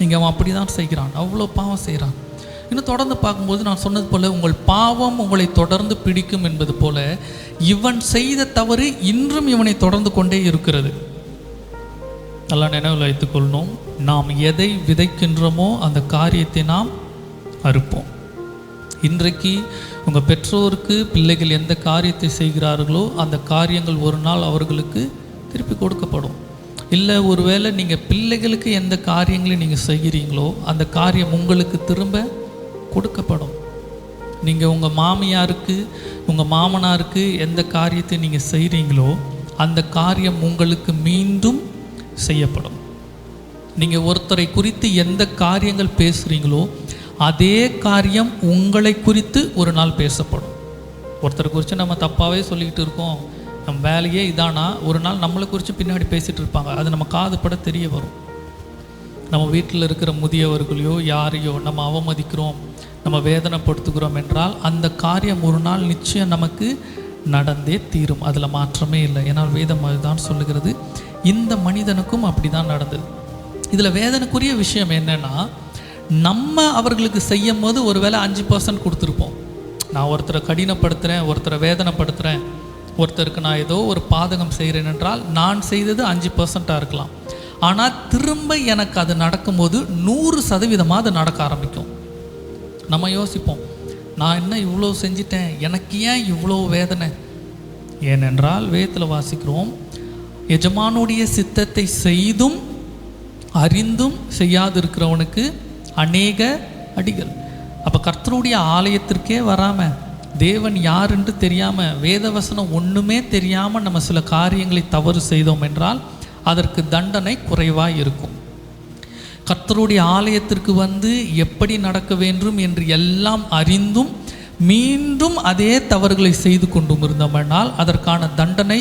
இங்கே அவன் அப்படி தான் செய்கிறான், அவ்வளோ பாவம் செய்கிறான். இன்னும் தொடர்ந்து பார்க்கும்போது நான் சொன்னது போல் உங்கள் பாவம் உங்களை தொடர்ந்து பிடிக்கும் என்பது போல இவன் செய்த தவறு இன்றும் இவனை தொடர்ந்து கொண்டே இருக்கிறது. நல்லா நினைவில் வைத்துக்கொள்ளணும், நாம் எதை விதைக்கின்றோமோ அந்த காரியத்தை நாம் அறுப்போம். இன்றைக்கு உங்கள் பெற்றோருக்கு பிள்ளைகள் எந்த காரியத்தை செய்கிறார்களோ அந்த காரியங்கள் ஒரு நாள் அவர்களுக்கு திருப்பி கொடுக்கப்படும். இல்லை ஒருவேளை நீங்கள் பிள்ளைகளுக்கு எந்த காரியங்களை நீங்கள் செய்கிறீங்களோ அந்த காரியம் உங்களுக்கு திரும்ப கொடுக்கப்படும். நீங்கள் உங்கள் மாமியாருக்கு, உங்கள் மாமனாருக்கு எந்த காரியத்தை நீங்கள் செய்கிறீங்களோ அந்த காரியம் உங்களுக்கு மீண்டும் செய்யப்படும். நீங்கள் ஒருத்தரை குறித்து எந்த காரியங்கள் பேசுகிறீங்களோ அதே காரியம் உங்களை குறித்து ஒரு நாள் பேசப்படும். ஒருத்தரை குறித்து நம்ம தப்பாகவே சொல்லிக்கிட்டு இருக்கோம், நம்ம வேலையே இதானா, ஒரு நாள் நம்மளை குறித்து பின்னாடி பேசிகிட்டு இருப்பாங்க, அது நம்ம காதுபட தெரிய வரும். நம்ம வீட்டில் இருக்கிற முதியவர்களையோ யாரையோ நம்ம அவமதிக்கிறோம், நம்ம வேதனைப்படுத்துகிறோம் என்றால் அந்த காரியம் ஒரு நாள் நிச்சயம் நமக்கு நடந்தே தீரும், அதில் மாற்றமே இல்லை. ஏன்னால் வேதம் அதுதான் சொல்லுகிறது. இந்த மனிதனுக்கும் அப்படி தான் நடந்தது. இதில் வேதனைக்குரிய விஷயம் என்னென்னா, நம்ம அவர்களுக்கு செய்யும் போது ஒரு வேளை 5% கொடுத்துருப்போம். நான் ஒருத்தரை கடினப்படுத்துகிறேன், ஒருத்தரை வேதனைப்படுத்துகிறேன், ஒருத்தருக்கு நான் ஏதோ ஒரு பாதகம் செய்கிறேன் என்றால் நான் செய்தது 5% இருக்கலாம். ஆனால் திரும்ப எனக்கு அது நடக்கும்போது 100% அது நடக்க ஆரம்பிக்கும். நம்ம யோசிப்போம், நான் என்ன இவ்வளோ செஞ்சிட்டேன், எனக்கு ஏன் இவ்வளோ வேதனை? ஏனென்றால் வேதத்தில் வாசிக்கிறோம், எஜமானுடைய சித்தத்தை செய்தும் அறிந்தும் செய்யாதிருக்கிறவனுக்கு அநேக அடிகள். அப்போ கர்த்தருடைய ஆலயத்திற்கே வராமல், தேவன் யார் என்று தெரியாமல், வேதவசனம் ஒன்றுமே தெரியாமல் நம்ம சில காரியங்களை தவறு செய்தோம் என்றால் அதற்கு தண்டனை குறைவாக இருக்கும். கர்த்தருடைய ஆலயத்திற்கு வந்து எப்படி நடக்க வேண்டும் என்று எல்லாம் அறிந்தும் மீண்டும் அதே தவறுகளை செய்து கொண்டும் இருந்தோம்னால் அதற்கான தண்டனை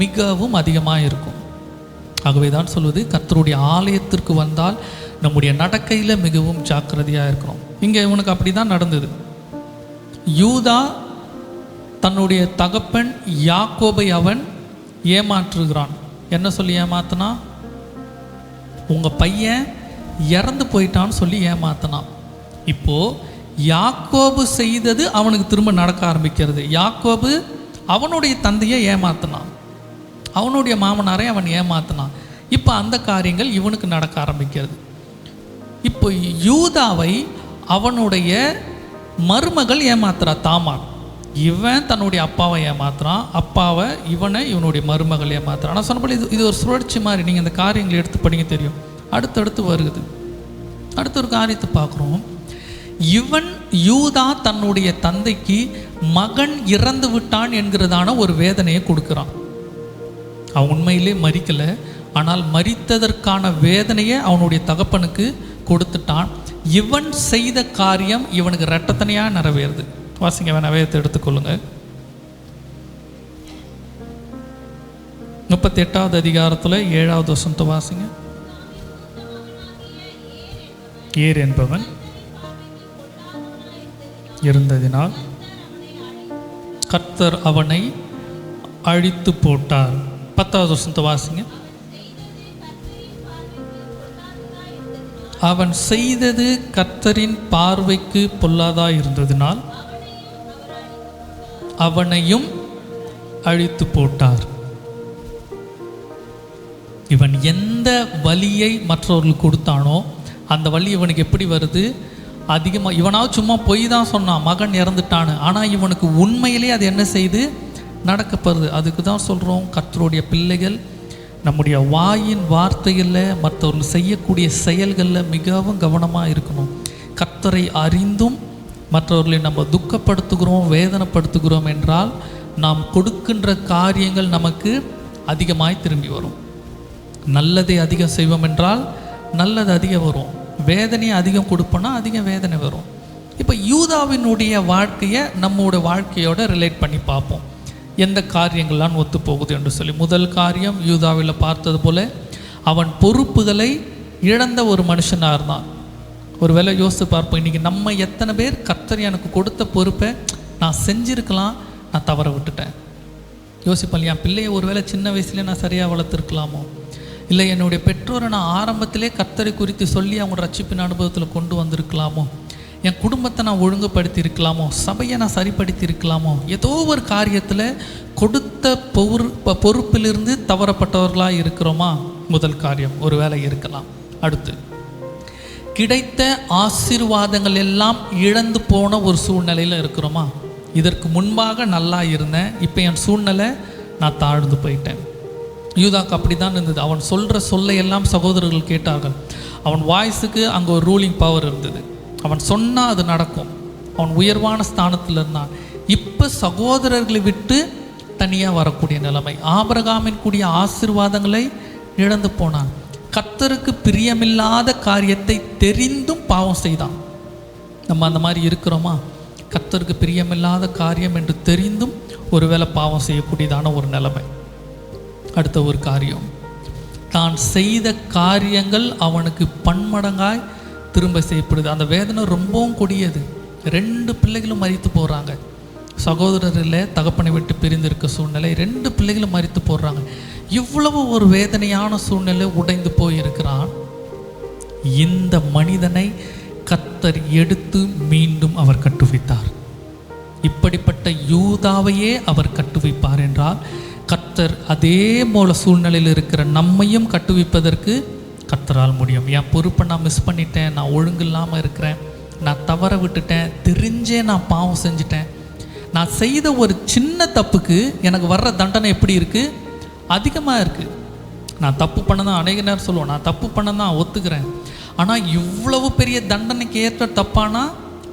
மிகவும் அதிகமாக இருக்கும். ஆகவே தான் சொல்வது, கர்த்தருடைய ஆலயத்திற்கு வந்தால் நம்முடைய நடக்கையில் மிகவும் ஜாக்கிரதையாக இருக்கணும். இங்கே இவனுக்கு அப்படி தான் நடந்தது. யூதா தன்னுடைய தகப்பன் யாக்கோபை அவன் ஏமாற்றுகிறான். என்ன சொல்லி ஏமாத்தினா? உங்கள் பையன் இறந்து போயிட்டான்னு சொல்லி ஏமாத்தினான். இப்போது யாக்கோபு செய்தது அவனுக்கு திரும்ப நடக்க ஆரம்பிக்கிறது. யாக்கோபு அவனுடைய தந்தையை ஏமாத்தினான், அவனுடைய மாமனாரை அவன் ஏமாத்தினான். இப்போ அந்த காரியங்கள் இவனுக்கு நடக்க ஆரம்பிக்கிறது. இப்போ யூதாவை அவனுடைய மருமகள் ஏமாத்துறா, தாமார். இவன் தன்னுடைய அப்பாவை ஏமாத்துறான், அப்பாவை இவனுடைய மருமகள் ஏமாத்துறான். ஆனால் சொன்னபோல் இது ஒரு சுழற்சி மாதிரி. நீங்கள் இந்த காரியங்களை எடுத்து படிங்க, தெரியும். அடுத்தடுத்து வருகுது. அடுத்த ஒரு காரியத்தை பார்க்குறோம். இவன் யூதா தன்னுடைய தந்தைக்கு மகன் இறந்து விட்டான் என்கிறதான ஒரு வேதனையை கொடுக்குறான். அவன் உண்மையிலே மரிக்கலை, ஆனால் மரித்ததற்கான வேதனையை அவனுடைய தகப்பனுக்கு கொடுத்துட்டான். இவன் செய்த காரியம் இவனுக்கு இரட்டத்தனையாக நிறைவேறுது. வாசிங்க, வேணா வேதத்தை எடுத்துக்கொள்ளுங்க. 38வது அதிகாரத்தில் 7வது வசனத்தை வாசிங்க. ஏர் என்பவன் இருந்ததினால் கர்த்தர் அவனை அழித்து போட்டார். 10வது வசனத்தை வாசிங்க. அவன் செய்தது கர்த்தரின் பார்வைக்கு பொல்லாதா இருந்ததினால் அவனையும் அழித்து போட்டார். இவன் எந்த வலியை மற்றவர்களுக்கு கொடுத்தானோ அந்த வலி இவனுக்கு எப்படி வருது? அதிகமாக. இவனாவது சும்மா பொய் தான் சொன்னான், மகன் இறந்துட்டான்னு. ஆனால் இவனுக்கு உண்மையிலே அது என்ன செய்து நடக்கப்படுது. அதுக்கு தான் சொல்கிறோம், கர்த்தருடைய பிள்ளைகள் நம்முடைய வாயின் வார்த்தைகளில் மற்றவர்கள் செய்யக்கூடிய செயல்களில் மிகவும் கவனமாக இருக்கணும். கர்த்தரை அறிந்தும் மற்றவர்களை நம்ம துக்கப்படுத்துகிறோம், வேதனைப்படுத்துகிறோம் என்றால் நாம் கொடுக்கின்ற காரியங்கள் நமக்கு அதிகமாய் திரும்பி வரும். நல்லதை அதிகம் செய்வோம் என்றால் நல்லது அதிகம் வரும். வேதனையை அதிகம் கொடுப்போன்னா அதிகம் வேதனை வரும். இப்போ யூதாவினுடைய வாழ்க்கையை நம்முடைய வாழ்க்கையோட ரிலேட் பண்ணி பார்ப்போம், எந்த காரியங்கள்லாம் ஒத்து போகுது என்று சொல்லி. முதல் காரியம், யூதாவில் பார்த்தது போல அவன் பொறுப்புகளை இழந்த ஒரு மனுஷனாக இருந்தான். ஒரு வேளை யோசித்து பார்ப்போம், இன்றைக்கி நம்ம எத்தனை பேர் கர்த்தர் எனக்கு கொடுத்த பொறுப்பை நான் செஞ்சுருக்கலாம், நான் தவற விட்டுட்டேன். யோசிப்பேன், என் பிள்ளையை ஒரு வேளை சின்ன வயசுலேயே நான் சரியாக வளர்த்துருக்கலாமோ, இல்லை என்னுடைய பெற்றோரை நான் ஆரம்பத்திலே கர்த்தரை குறித்து சொல்லி அவங்க ரட்சிப்பின் அனுபவத்தில் கொண்டு வந்திருக்கலாமோ, என் குடும்பத்தை நான் ஒழுங்குபடுத்தி இருக்கலாமோ, சபையை நான் சரிப்படுத்தி இருக்கலாமோ. ஏதோ ஒரு காரியத்தில் கொடுத்த பொறுப்பிலிருந்து தவறப்பட்டவர்களாக இருக்கிறோமா? முதல் காரியம் ஒரு வேளை இருக்கலாம். அடுத்து, கிடைத்த ஆசீர்வாதங்கள் எல்லாம் இழந்து போன ஒரு சூழ்நிலையில் இருக்கிறோமா? இதற்கு முன்பாக நல்லா இருந்தேன், இப்போ என் சூழ்நிலை நான் தாழ்ந்து போயிட்டேன். யூதாக்கு அப்படி தான் இருந்தது. அவன் சொல்கிற சொல்லை எல்லாம் சகோதரர்கள் கேட்டார்கள். அவன் வாய்ஸுக்கு அங்கே ஒரு ரூலிங் பவர் இருந்தது. அவன் சொன்னால் அது நடக்கும். அவன் உயர்வான ஸ்தானத்தில் இருந்தான். இப்போ சகோதரர்களை விட்டு தனியாக வரக்கூடிய நிலைமை. ஆபிரகாமின் கூடிய ஆசீர்வாதங்களை இழந்து போனான். கர்த்தருக்கு பிரியமில்லாத காரியத்தை தெரிந்தும் பாவம் செய்தான். நம்ம அந்த மாதிரி இருக்கிறோமா? கர்த்தருக்கு பிரியமில்லாத காரியம் என்று தெரிந்தும் ஒருவேளை பாவம் செய்யக்கூடியதான ஒரு நிலைமை. அடுத்த ஒரு காரியம், தான் செய்த காரியங்கள் அவனுக்கு பன்மடங்காய் திரும்ப செய்யப்படுது. அந்த வேதனை ரொம்பவும் கொடியது. 2 பிள்ளைகளும் மரித்து போகிறாங்க. சகோதரர் இல்லை, தகப்பனை விட்டு பிரிந்திருக்க சூழ்நிலை, 2 பிள்ளைகளும் மரித்து போடுறாங்க. இவ்வளவு ஒரு வேதனையான சூழ்நிலை உடைந்து போயிருக்கிறான். இந்த மனிதனை கர்த்தர் எடுத்து மீண்டும் அவர் கட்டுவித்தார். இப்படிப்பட்ட யூதாவையே அவர் கட்டுவிப்பார் என்றால் கர்த்தர் அதே போல சூழ்நிலையில் இருக்கிற நம்மையும் கட்டுவிப்பதற்கு கர்த்தரால் முடியும். என் பொறுப்பை நான் மிஸ் பண்ணிட்டேன், நான் ஒழுங்கு இல்லாமல் இருக்கிறேன், நான் தவற விட்டுட்டேன், தெரிஞ்சே நான் பாவம் செஞ்சிட்டேன். நான் செய்த ஒரு சின்ன தப்புக்கு எனக்கு வர்ற தண்டனை எப்படி இருக்குது? அதிகமாக இருக்குது. நான் தப்பு பண்ண தான் அநேக நேரம் சொல்லுவோம், நான் தப்பு பண்ண தான் ஒத்துக்கிறேன். ஆனால் இவ்வளவு பெரிய தண்டனைக்கு ஏற்ற தப்பானா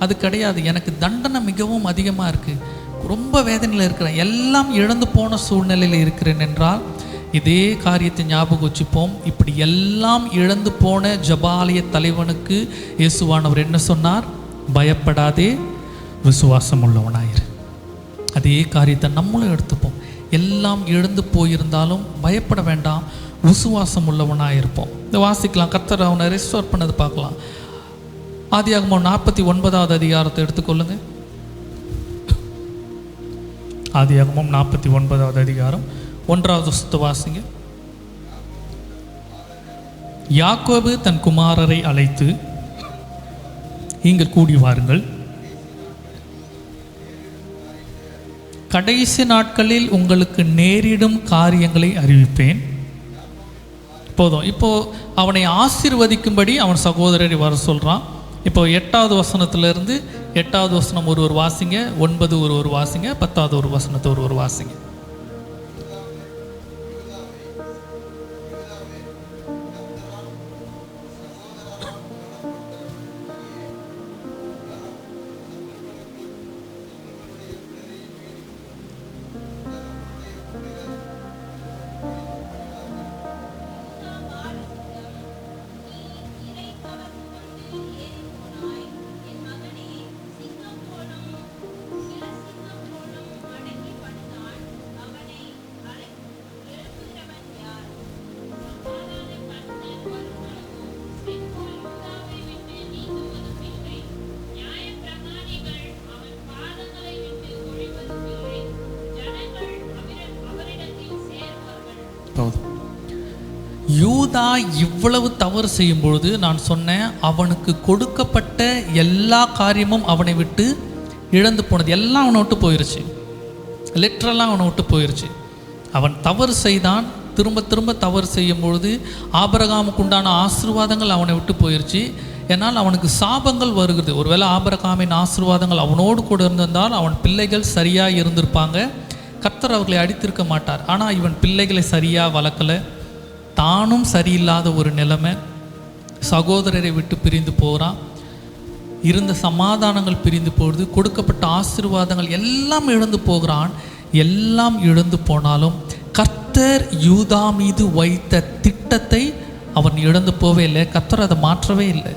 அது கிடையாது. எனக்கு தண்டனை மிகவும் அதிகமாக இருக்குது, ரொம்ப வேதனையில் இருக்கிறேன், எல்லாம் இழந்து போன சூழ்நிலையில் இருக்கிறேன் என்றால் இதே காரியத்தை ஞாபகம் வச்சுப்போம். இப்படி எல்லாம் இழந்து போன ஜபாலய தலைவனுக்கு இயேசுவானவர் என்ன சொன்னார்? பயப்படாதே, விசுவாசம் உள்ளவனாயிரு. அதே காரியத்தை நம்மளும் எடுத்துப்போம். எல்லாம் இழந்து போயிருந்தாலும் பயப்பட வேண்டாம், விசுவாசம் உள்ளவனாக இருப்போம். இந்த வாசிக்கலாம், கர்த்தர் அவனை ரெஸ்டோர் பண்ணது பார்க்கலாம். ஆதியாகமம் 49வது அதிகாரத்தை எடுத்துக்கொள்ளுங்க. ஆதியாகமம் 49வது அதிகாரம் 1வது வசனத்தை வாசிங்க. யாக்கோபு தன் குமாரரை அழைத்து, இங்கு கூடி வாருங்கள், கடைசி நாட்களில் உங்களுக்கு நேரிடும் காரியங்களை அறிவிப்பேன். போதும். இப்போது அவனை ஆசீர்வதிக்கும்படி அவன் சகோதரரை வர சொல்கிறான். இப்போ 8வது வசனத்திலிருந்து 8வது வசனம் ஒரு வாசிங்க, 9 ஒரு வாசிங்க, 10வது ஒரு வசனத்தை ஒரு வாசிங்க. யூதா இவ்வளவு தவறு செய்யும் பொழுது நான் சொன்னேன், அவனுக்கு கொடுக்கப்பட்ட எல்லா காரியமும் அவனை விட்டு இழந்து போனது. எல்லாம் அவனை விட்டு போயிடுச்சு, லிட்ரலாக அவனை விட்டு போயிடுச்சு. அவன் தவறு செய்தான், திரும்ப திரும்ப தவறு செய்யும் பொழுது ஆபிரகாமுக்கு உண்டான ஆசீர்வாதங்கள் அவனை விட்டு போயிடுச்சு. ஏன்னால் அவனுக்கு சாபங்கள் வருகிறது. ஒருவேளை ஆபிரகாமின் ஆசீர்வாதங்கள் அவனோடு கூட இருந்திருந்தால் அவன் பிள்ளைகள் சரியாக இருந்திருப்பாங்க, கர்த்தர் அவர்களை அடித்திருக்க மாட்டார். ஆனால் இவன் பிள்ளைகளை சரியாக வளர்க்கலை, தானும் சரியில்லாத ஒரு நிலைமை, சகோதரரை விட்டு பிரிந்து போகிறான், இருந்த சமாதானங்கள் பிரிந்து போகுது, கொடுக்கப்பட்ட ஆசீர்வாதங்கள் எல்லாம் இழந்து போகிறான். எல்லாம் இழந்து போனாலும் கர்த்தர் யூதா மீது வைத்த திட்டத்தை அவன் இழந்து போவே இல்லை. கர்த்தர் அதை மாற்றவே இல்லை.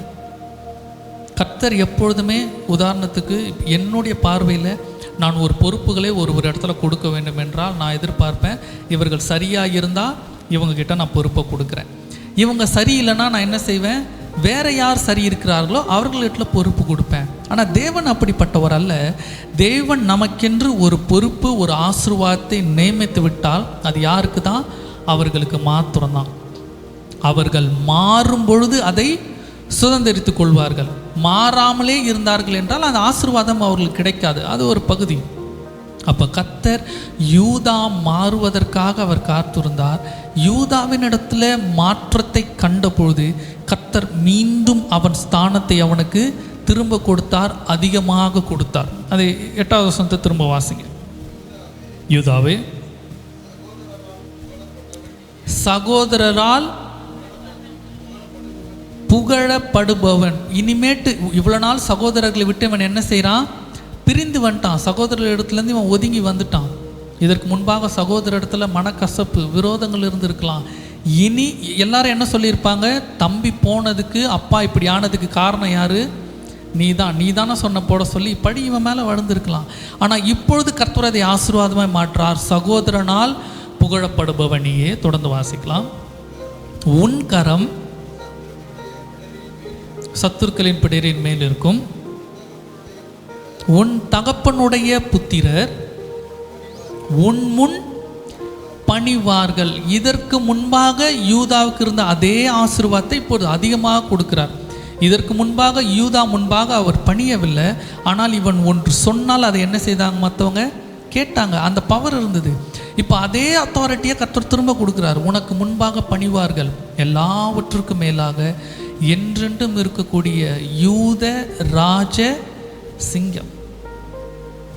கர்த்தர் எப்பொழுதுமே, உதாரணத்துக்கு என்னுடைய பார்வையில் நான் ஒரு பொறுப்புகளை ஒரு இடத்துல கொடுக்க வேண்டும் என்றால் நான் எதிர்பார்ப்பேன், இவர்கள் சரியாக இருந்தால் இவங்கக்கிட்ட நான் பொறுப்பை கொடுக்குறேன். இவங்க சரியில்லைன்னா நான் என்ன செய்வேன், வேற யார் சரி இருக்கிறார்களோ அவர்களிடத்துல பொறுப்பு கொடுப்பேன். ஆனால் தேவன் அப்படிப்பட்டவர் அல்ல. தேவன் நமக்கென்று ஒரு பொறுப்பு, ஒரு ஆசீர்வாதத்தை நியமித்து விட்டால் அது யாருக்கு தான்? அவர்களுக்கு மாத்திரம்தான். அவர்கள் மாறும் பொழுது அதை சுதந்திரித்து கொள்வார்கள். மாறாமலே இருந்தார்கள் என்றால் அந்த ஆசீர்வாதம் அவர்களுக்கு கிடைக்காது. அது ஒரு பகுதி. அப்போ கர்த்தர் யூதா மாறுவதற்காக அவர் காத்திருந்தார். யூதாவின் இடத்துல மாற்றத்தை கண்ட பொழுது கர்த்தர் மீண்டும் அவன் ஸ்தானத்தை அவனுக்கு திரும்ப கொடுத்தார், அதிகமாக கொடுத்தார். அதை 8வது வசனத்தை திரும்ப வாசிங்க. யூதாவே, சகோதரரால் புகழப்படுபவன். இனிமேட்டு இவ்வளோ நாள் சகோதரர்களை விட்டு இவன் என்ன செய்கிறான்? பிரிந்து வந்துட்டான். சகோதரர் இடத்துலேருந்து இவன் ஒதுங்கி வந்துட்டான். இதற்கு முன்பாக சகோதர இடத்துல மனக்கசப்பு, விரோதங்கள் இருந்திருக்கலாம். இனி எல்லாரும் என்ன சொல்லியிருப்பாங்க? தம்பி போனதுக்கு, அப்பா இப்படி ஆனதுக்கு காரணம் யார்? நீ தானே சொன்ன போட சொல்லி படி இவன் மேலே வளர்ந்துருக்கலாம். ஆனால் இப்பொழுது கர்த்தர் அதை ஆசீர்வாதமாய் மாற்றார். சகோதரனால் புகழப்படுபவனையே. தொடர்ந்து வாசிக்கலாம். உன் கரம் சத்துருக்களின் பிடரின் மேல் இருக்கும், உன் தகப்பனுடைய புத்திரர் உன் முன் பணிவார்கள். இதற்கு முன்பாக யூதாவுக்கு இருந்த அதே ஆசீர்வாதத்தை இப்போது அதிகமாக கொடுக்கிறார். இதற்கு முன்பாக யூதா முன்பாக அவர் பணியவில்லை, ஆனால் இவன் ஒன்று சொன்னால் அதை என்ன செய்தாங்க? மற்றவங்க கேட்டாங்க. அந்த பவர் இருந்தது. இப்போ அதே அத்தாரிட்டியை கர்த்தர் திரும்ப கொடுக்குறார். உனக்கு முன்பாக பணிவார்கள். எல்லாவற்றுக்கும் மேலாக என்றென்றும் இருக்கக்கூடிய யூத ராஜ சிங்கம்,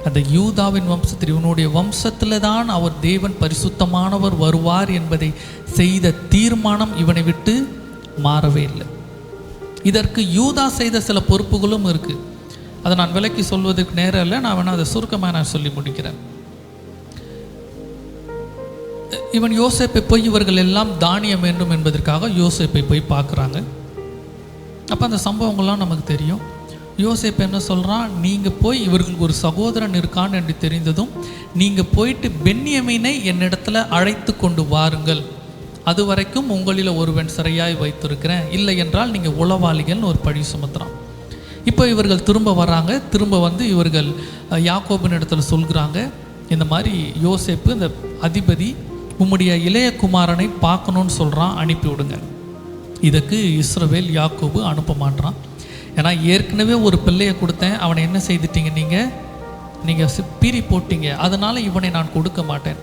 அந்த யூதாவின் வம்சத்தில், இவனுடைய வம்சத்தில் தான் அவர் தேவன் பரிசுத்தமானவர் வருவார் என்பதை செய்த தீர்மானம் இவனை விட்டு மாறவே இல்லை. இதற்கு யூதா செய்த சில பொறுப்புகளும் இருக்குது. அதை நான் விலக்கி சொல்வதற்கு நேரம் இல்லை. நான் வேணால் அதை சுருக்கமாக நான் சொல்லி முடிக்கிறேன். இவன் யோசேப்பை போய், இவர்கள் எல்லாம் தானியம் வேண்டும் என்பதற்காக யோசேப்பை போய் பார்க்குறாங்க. அப்போ அந்த சம்பவங்கள்லாம் நமக்கு தெரியும். யோசேப்பு என்ன சொல்கிறான்? நீங்கள் போய், இவர்களுக்கு ஒரு சகோதரன் இருக்கான்னு என்று தெரிந்ததும் நீங்கள் போயிட்டு பென்யமீனை என்னிடத்துல அழைத்து கொண்டு வாருங்கள், அது வரைக்கும் உங்களில் ஒருவன் சிறையாய் வைத்திருக்கிறேன், இல்லை என்றால் நீங்கள் உளவாளிகள்னு ஒரு பழி சுமத்துறான். இப்போ இவர்கள் திரும்ப வராங்க. திரும்ப வந்து இவர்கள் யாக்கோபின் இடத்துல சொல்கிறாங்க, இந்த மாதிரி யோசேப்பு இந்த அதிபதி உம்முடைய இளைய குமாரனை பார்க்கணுன்னு சொல்கிறான், அனுப்பி விடுங்க. இதுக்கு இஸ்ரவேல் யாக்கோபு அனுப்ப மாட்டான். ஏன்னா ஏற்கனவே ஒரு பிள்ளையை கொடுத்தேன், அவனை என்ன செய்துட்டீங்க? நீங்கள் பீறி போட்டீங்க, அதனால் இவனை நான் கொடுக்க மாட்டேன்.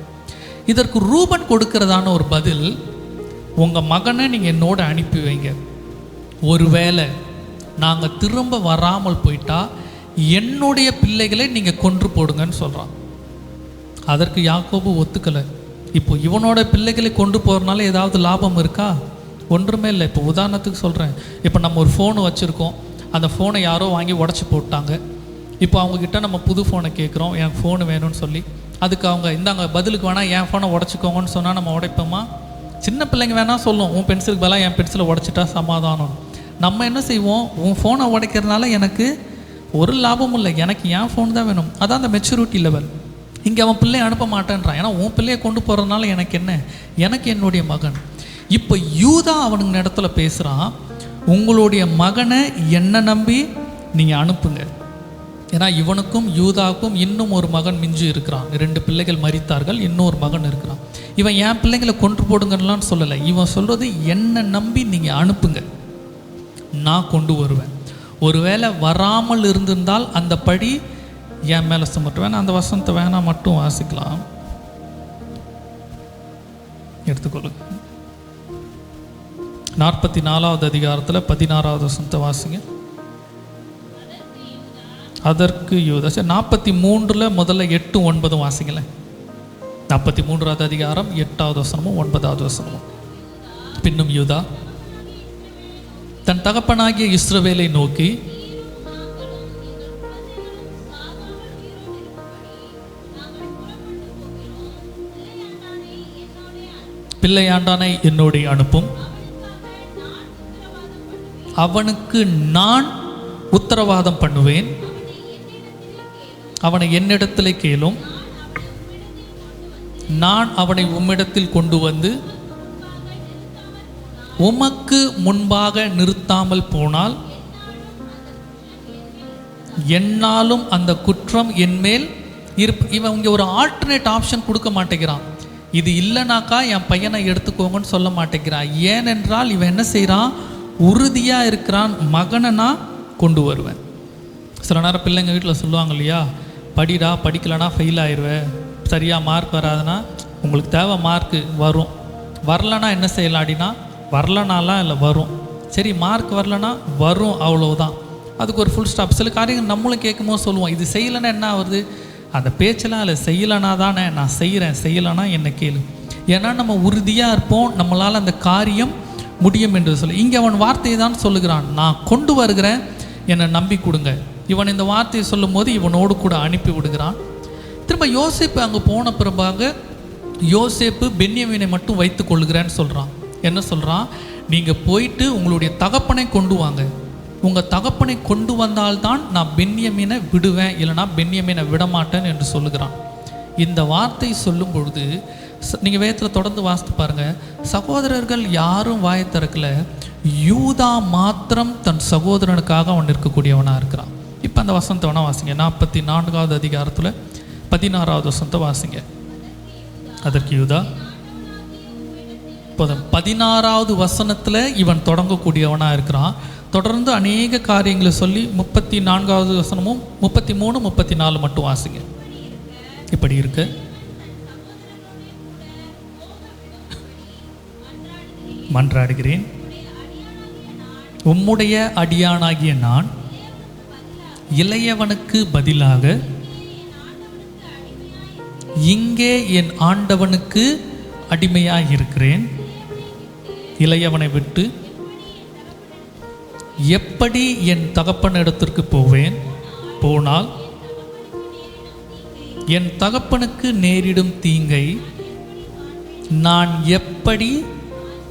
இதற்கு ரூபன் கொடுக்கிறதான ஒரு பதில், உங்கள் மகனை நீங்கள் என்னோட அனுப்பி வைங்க, ஒருவேளை நாங்கள் திரும்ப வராமல் போயிட்டா என்னுடைய பிள்ளைகளை நீங்கள் கொன்று போடுங்கன்னு சொல்கிறான். அதற்கு யாக்கோபு ஒத்துக்கலை. இப்போ இவனோட பிள்ளைகளை கொண்டு போகிறனால ஏதாவது லாபம் இருக்கா? ஒன்றுமே இல்லை. இப்போ உதாரணத்துக்கு சொல்கிறேன், இப்போ நம்ம ஒரு ஃபோனு வச்சுருக்கோம், அந்த ஃபோனை யாரோ வாங்கி உடச்சி போட்டாங்க. இப்போ அவங்கக்கிட்ட நம்ம புது ஃபோனை கேட்குறோம், என் ஃபோனு வேணும்னு சொல்லி. அதுக்கு அவங்க இந்தாங்க பதிலுக்கு வேணால் என் ஃபோனை உடச்சிக்கோங்கன்னு சொன்னால் நம்ம உடைப்போமா? சின்ன பிள்ளைங்க வேணால் சொல்லும், உன் பென்சிலுக்கு பதிலாக என் பென்சிலை உடச்சிட்டா சமாதானம். நம்ம என்ன செய்வோம்? உன் ஃபோனை உடைக்கிறதுனால எனக்கு ஒரு லாபமும் இல்லை, எனக்கு என் ஃபோன் தான் வேணும். அதான் அந்த மெச்சூரிட்டி லெவல். இங்கே அவன் பிள்ளையை அனுப்ப மாட்டேன்றான். ஏன்னா உன் பிள்ளையை கொண்டு போகிறதுனால எனக்கு என்ன? எனக்கு என்னுடைய மகன். இப்போ யூதா அவனுங்க இடத்துல பேசுகிறான், உங்களுடைய மகனை என்ன நம்பி நீங்கள் அனுப்புங்க. ஏன்னா இவனுக்கும் யூதாவுக்கும் இன்னும் ஒரு மகன் மிஞ்சி இருக்கிறான். 2 பிள்ளைகள் மரித்தார்கள், இன்னொரு மகன் இருக்கிறான். இவன் என் பிள்ளைங்களை கொன்று போடுங்கலாம் சொல்லலை. இவன் சொல்கிறது என்னை நம்பி நீங்கள் அனுப்புங்க, நான் கொண்டு வருவேன். ஒருவேளை வராமல் இருந்திருந்தால் அந்த படி என் மேலே சுமட்டுவேன். அந்த வசனத்தை வேணா மட்டும் வாசிக்கலாம், எடுத்துக்கொள்ளுங்க. 44வது அதிகாரத்தில் 16வது வசனத்தை வாசிங்க. அதற்கு யூதா, 43 முதல்ல 8, 9 வாசிங்களேன். 43வது அதிகாரம் 8வது வசனமும் 9வது வசனமும். பின்னும் யூதா தன் தகப்பனாகிய இஸ்ரவேலை நோக்கி, பிள்ளையாண்டானை என்னோட அனுப்பும், அவனுக்கு நான் உத்தரவாதம் பண்ணுவேன், அவனை என்னிடத்தில் கேளும், நான் அவனை உம்மிடத்தில் கொண்டு வந்து உமக்கு முன்பாக நிறுத்தாமல் போனால் என்னாலும் அந்த குற்றம் என்மேல் இவன் இங்கே ஒரு ஆல்டர்னேட் ஆப்ஷன் கொடுக்க மாட்டேங்கிறான். இது இல்லைனாக்கா என் பையனை எடுத்துக்கோங்கன்னு சொல்ல மாட்டேங்கிறான். ஏனென்றால் இவன் என்ன செய்கிறான், உறுதியாக இருக்கிறான், மகனை நான் கொண்டு வருவேன். சில நேரம் பிள்ளைங்க வீட்டில் சொல்லுவாங்க இல்லையா, படிடா, படிக்கலைன்னா ஃபெயில் ஆயிடுவேன், சரியாக மார்க் வராதுன்னா, உங்களுக்கு தேவை மார்க்கு வரும், வரலன்னா என்ன செய்யலாம் அப்படின்னா, வரலனாலாம் இல்லை வரும், சரி மார்க் வரலன்னா வரும், அவ்வளவுதான், அதுக்கு ஒரு ஃபுல் ஸ்டாப். சில காரியங்கள் நம்மளும் கேட்கும்போது சொல்லுவோம், இது செய்யலைன்னா என்ன ஆகுது, அந்த பேச்செல்லாம் இல்லை, செய்யலைனா தானே நான் செய்கிறேன், செய்யலைன்னா என்ன கேளு. ஏன்னா நம்ம உறுதியாக இருப்போம், நம்மளால் அந்த காரியம் முடியும் என்று சொல்லி. இங்கே அவன் வார்த்தையை தான் சொல்லுகிறான், நான் கொண்டு வருகிறேன், என்னை நம்பி கொடுங்க. இவன் இந்த வார்த்தையை சொல்லும் போது இவனோடு கூட அனுப்பி விடுகிறான். திரும்ப யோசேப்பு அங்கே போன பிறப்பாக யோசேப்பு பென்யமீனை மட்டும் வைத்து கொள்ளுகிறேன்னு சொல்கிறான். என்ன சொல்கிறான், நீங்கள் போயிட்டு உங்களுடைய தகப்பனை கொண்டு வாங்க, உங்கள் தகப்பனை கொண்டு வந்தால்தான் நான் பென்யமீனை விடுவேன், இல்லைனா பென்யமீனை விடமாட்டேன் என்று சொல்லுகிறான். இந்த வார்த்தை சொல்லும் பொழுது நீங்கள் வேதத்தில் தொடர்ந்து வாசித்து பாருங்கள், சகோதரர்கள் யாரும் வாயை திறக்கல, யூதா மாத்திரம் தன் சகோதரனுக்காக அவன் இருக்கக்கூடியவனாக இருக்கிறான். இப்போ அந்த வசனத்தை வேணால் வாசிங்க, 44வது அதிகாரத்தில் 16வது வசனத்தை வாசிங்க. அதற்கு யூதா, 16வது வசனத்தில் இவன் தொடங்கக்கூடியவனாக இருக்கிறான். தொடர்ந்து அநேக காரியங்களை சொல்லி 34வது வசனமும் 33, 34 மட்டும் வாசிங்க. இப்படி இருக்கு, மன்றாடுகிறேன், உம்முடைய அடியானாகிய நான் இளையவனுக்கு பதிலாக இங்கே என் ஆண்டவனுக்கு அடிமையாக இருக்கிறேன். இளையவனை விட்டு எப்படி என் தகப்பனிடத்திற்கு போவேன், போனால் என் தகப்பனுக்கு நேரிடும் தீங்கை நான் எப்படி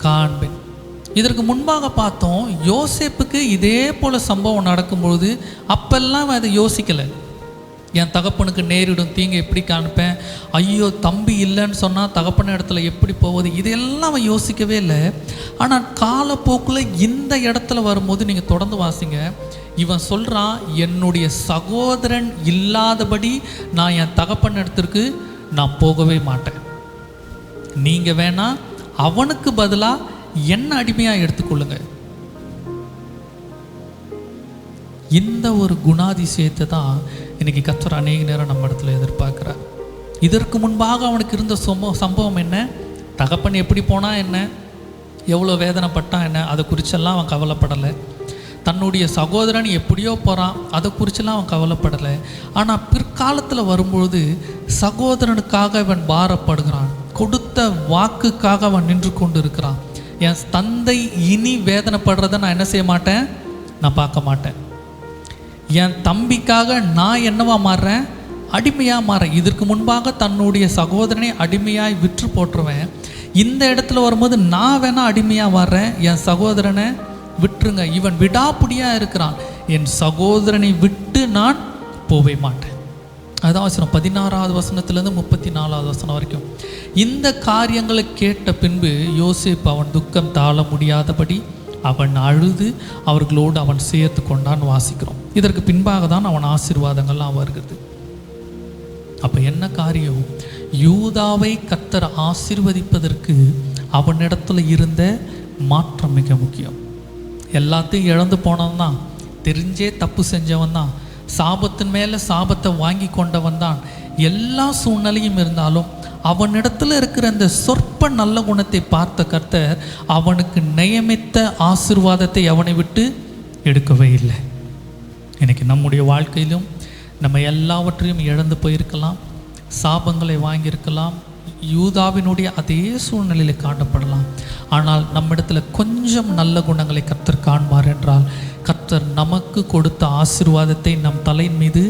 காண்பேன். இதற்கு முன்பாக பார்த்தோம், யோசேப்புக்கு இதே போல் சம்பவம் நடக்கும்பொழுது அப்பெல்லாம் அதை யோசிக்கலை. என் தகப்பனுக்கு நேரிடும் தீங்கை எப்படி காண்பேன், ஐயோ தம்பி இல்லைன்னு சொன்னால் தகப்பன இடத்துல எப்படி போவது, இதெல்லாம் அவன் யோசிக்கவே இல்லை. ஆனால் காலப்போக்கில் இந்த இடத்துல வரும்போது நீங்கள் தொடர்ந்து வாசிங்க, இவன் சொல்கிறான், என்னுடைய சகோதரன் இல்லாதபடி நான் என் தகப்பன் இடத்திற்கு நான் போகவே மாட்டேன், நீங்கள் வேணா அவனுக்கு பதிலாக என்ன அடிமையாக எடுத்துக்கொள்ளுங்க. இந்த ஒரு குணாதிசயத்தை தான் இன்னைக்கு கர்த்தர் அநேக நேரம் நம்ம இடத்துல எதிர்பார்க்குறார். இதற்கு முன்பாக அவனுக்கு இருந்த சம்பவம் என்ன, தகப்பன் எப்படி போனால் என்ன, எவ்வளோ வேதனைப்பட்டான் என்ன, அதை குறிச்செல்லாம் அவன் கவலைப்படலை. தன்னுடைய சகோதரன் எப்படியோ போகிறான், அதை குறிச்செல்லாம் அவன் கவலைப்படலை. ஆனால் பிற்காலத்தில் வரும்பொழுது சகோதரனுக்காக அவன் பாரப்படுகிறான், கொடுத்த வாக்குக்காக அவன் நின்று கொண்டு இருக்கிறான். என் தந்தை இனி வேதனைப்படுறதை நான் என்ன செய்ய மாட்டேன், நான் பார்க்க மாட்டேன். என் தம்பிக்காக நான் என்னவா மாறுறேன், அடிமையாக மாறேன். இதற்கு முன்பாக தன்னுடைய சகோதரனை அடிமையாய் விற்று போட்டுருவேன். இந்த இடத்துல வரும்போது நான் வேணா அடிமையாக வர்றேன், என் சகோதரனை விட்டுருங்க. இவன் விடாப்புடியாக இருக்கிறான், என் சகோதரனை விட்டு நான் போவே மாட்டேன். அதுதான் வசனம் 16வது வசனத்துலேருந்து 34வது வசனம் வரைக்கும். இந்த காரியங்களை கேட்ட பின்பு யோசேப்பு அவன் துக்கம் தாழ முடியாதபடி அவன் அழுது அவர்களோடு அவன் சேர்த்து கொண்டான் வாசிக்கிறோம். இதற்கு பின்பாக தான் அவன் ஆசீர்வாதங்கள்லாம் வருகிறது. அப்போ என்ன காரியம், யூதாவை கர்த்தர் ஆசீர்வதிப்பதற்கு அவனிடத்துல இருந்த மாற்றம் மிக முக்கியம். எல்லாத்தையும் இழந்து போனவன் தான், தெரிஞ்சே தப்பு செஞ்சவன் தான், சாபத்தின் மேலே சாபத்தை வாங்கி கொண்டவன் தான். எல்லா சூழ்நிலையும் இருந்தாலும் அவனிடத்துல இருக்கிற அந்த சொற்ப நல்ல குணத்தை பார்த்த கர்த்தர் அவனுக்கு நியமித்த ஆசீர்வாதத்தை அவனை விட்டு எடுக்கவே இல்லை. இன்னைக்கு நம்முடைய வாழ்க்கையிலும் நம்ம எல்லாவற்றையும் இழந்து போயிருக்கலாம், சாபங்களை வாங்கியிருக்கலாம், யூதாவினுடைய அதே சூழ்நிலையில் காணப்படலாம். ஆனால் நம்மிடத்துல கொஞ்சம் நல்ல குணங்களை கர்த்தர் காண்பார் என்றால் கர்த்தர் நமக்கு கொடுத்த ஆசீர்வாதத்தை நம் தலையின் மீது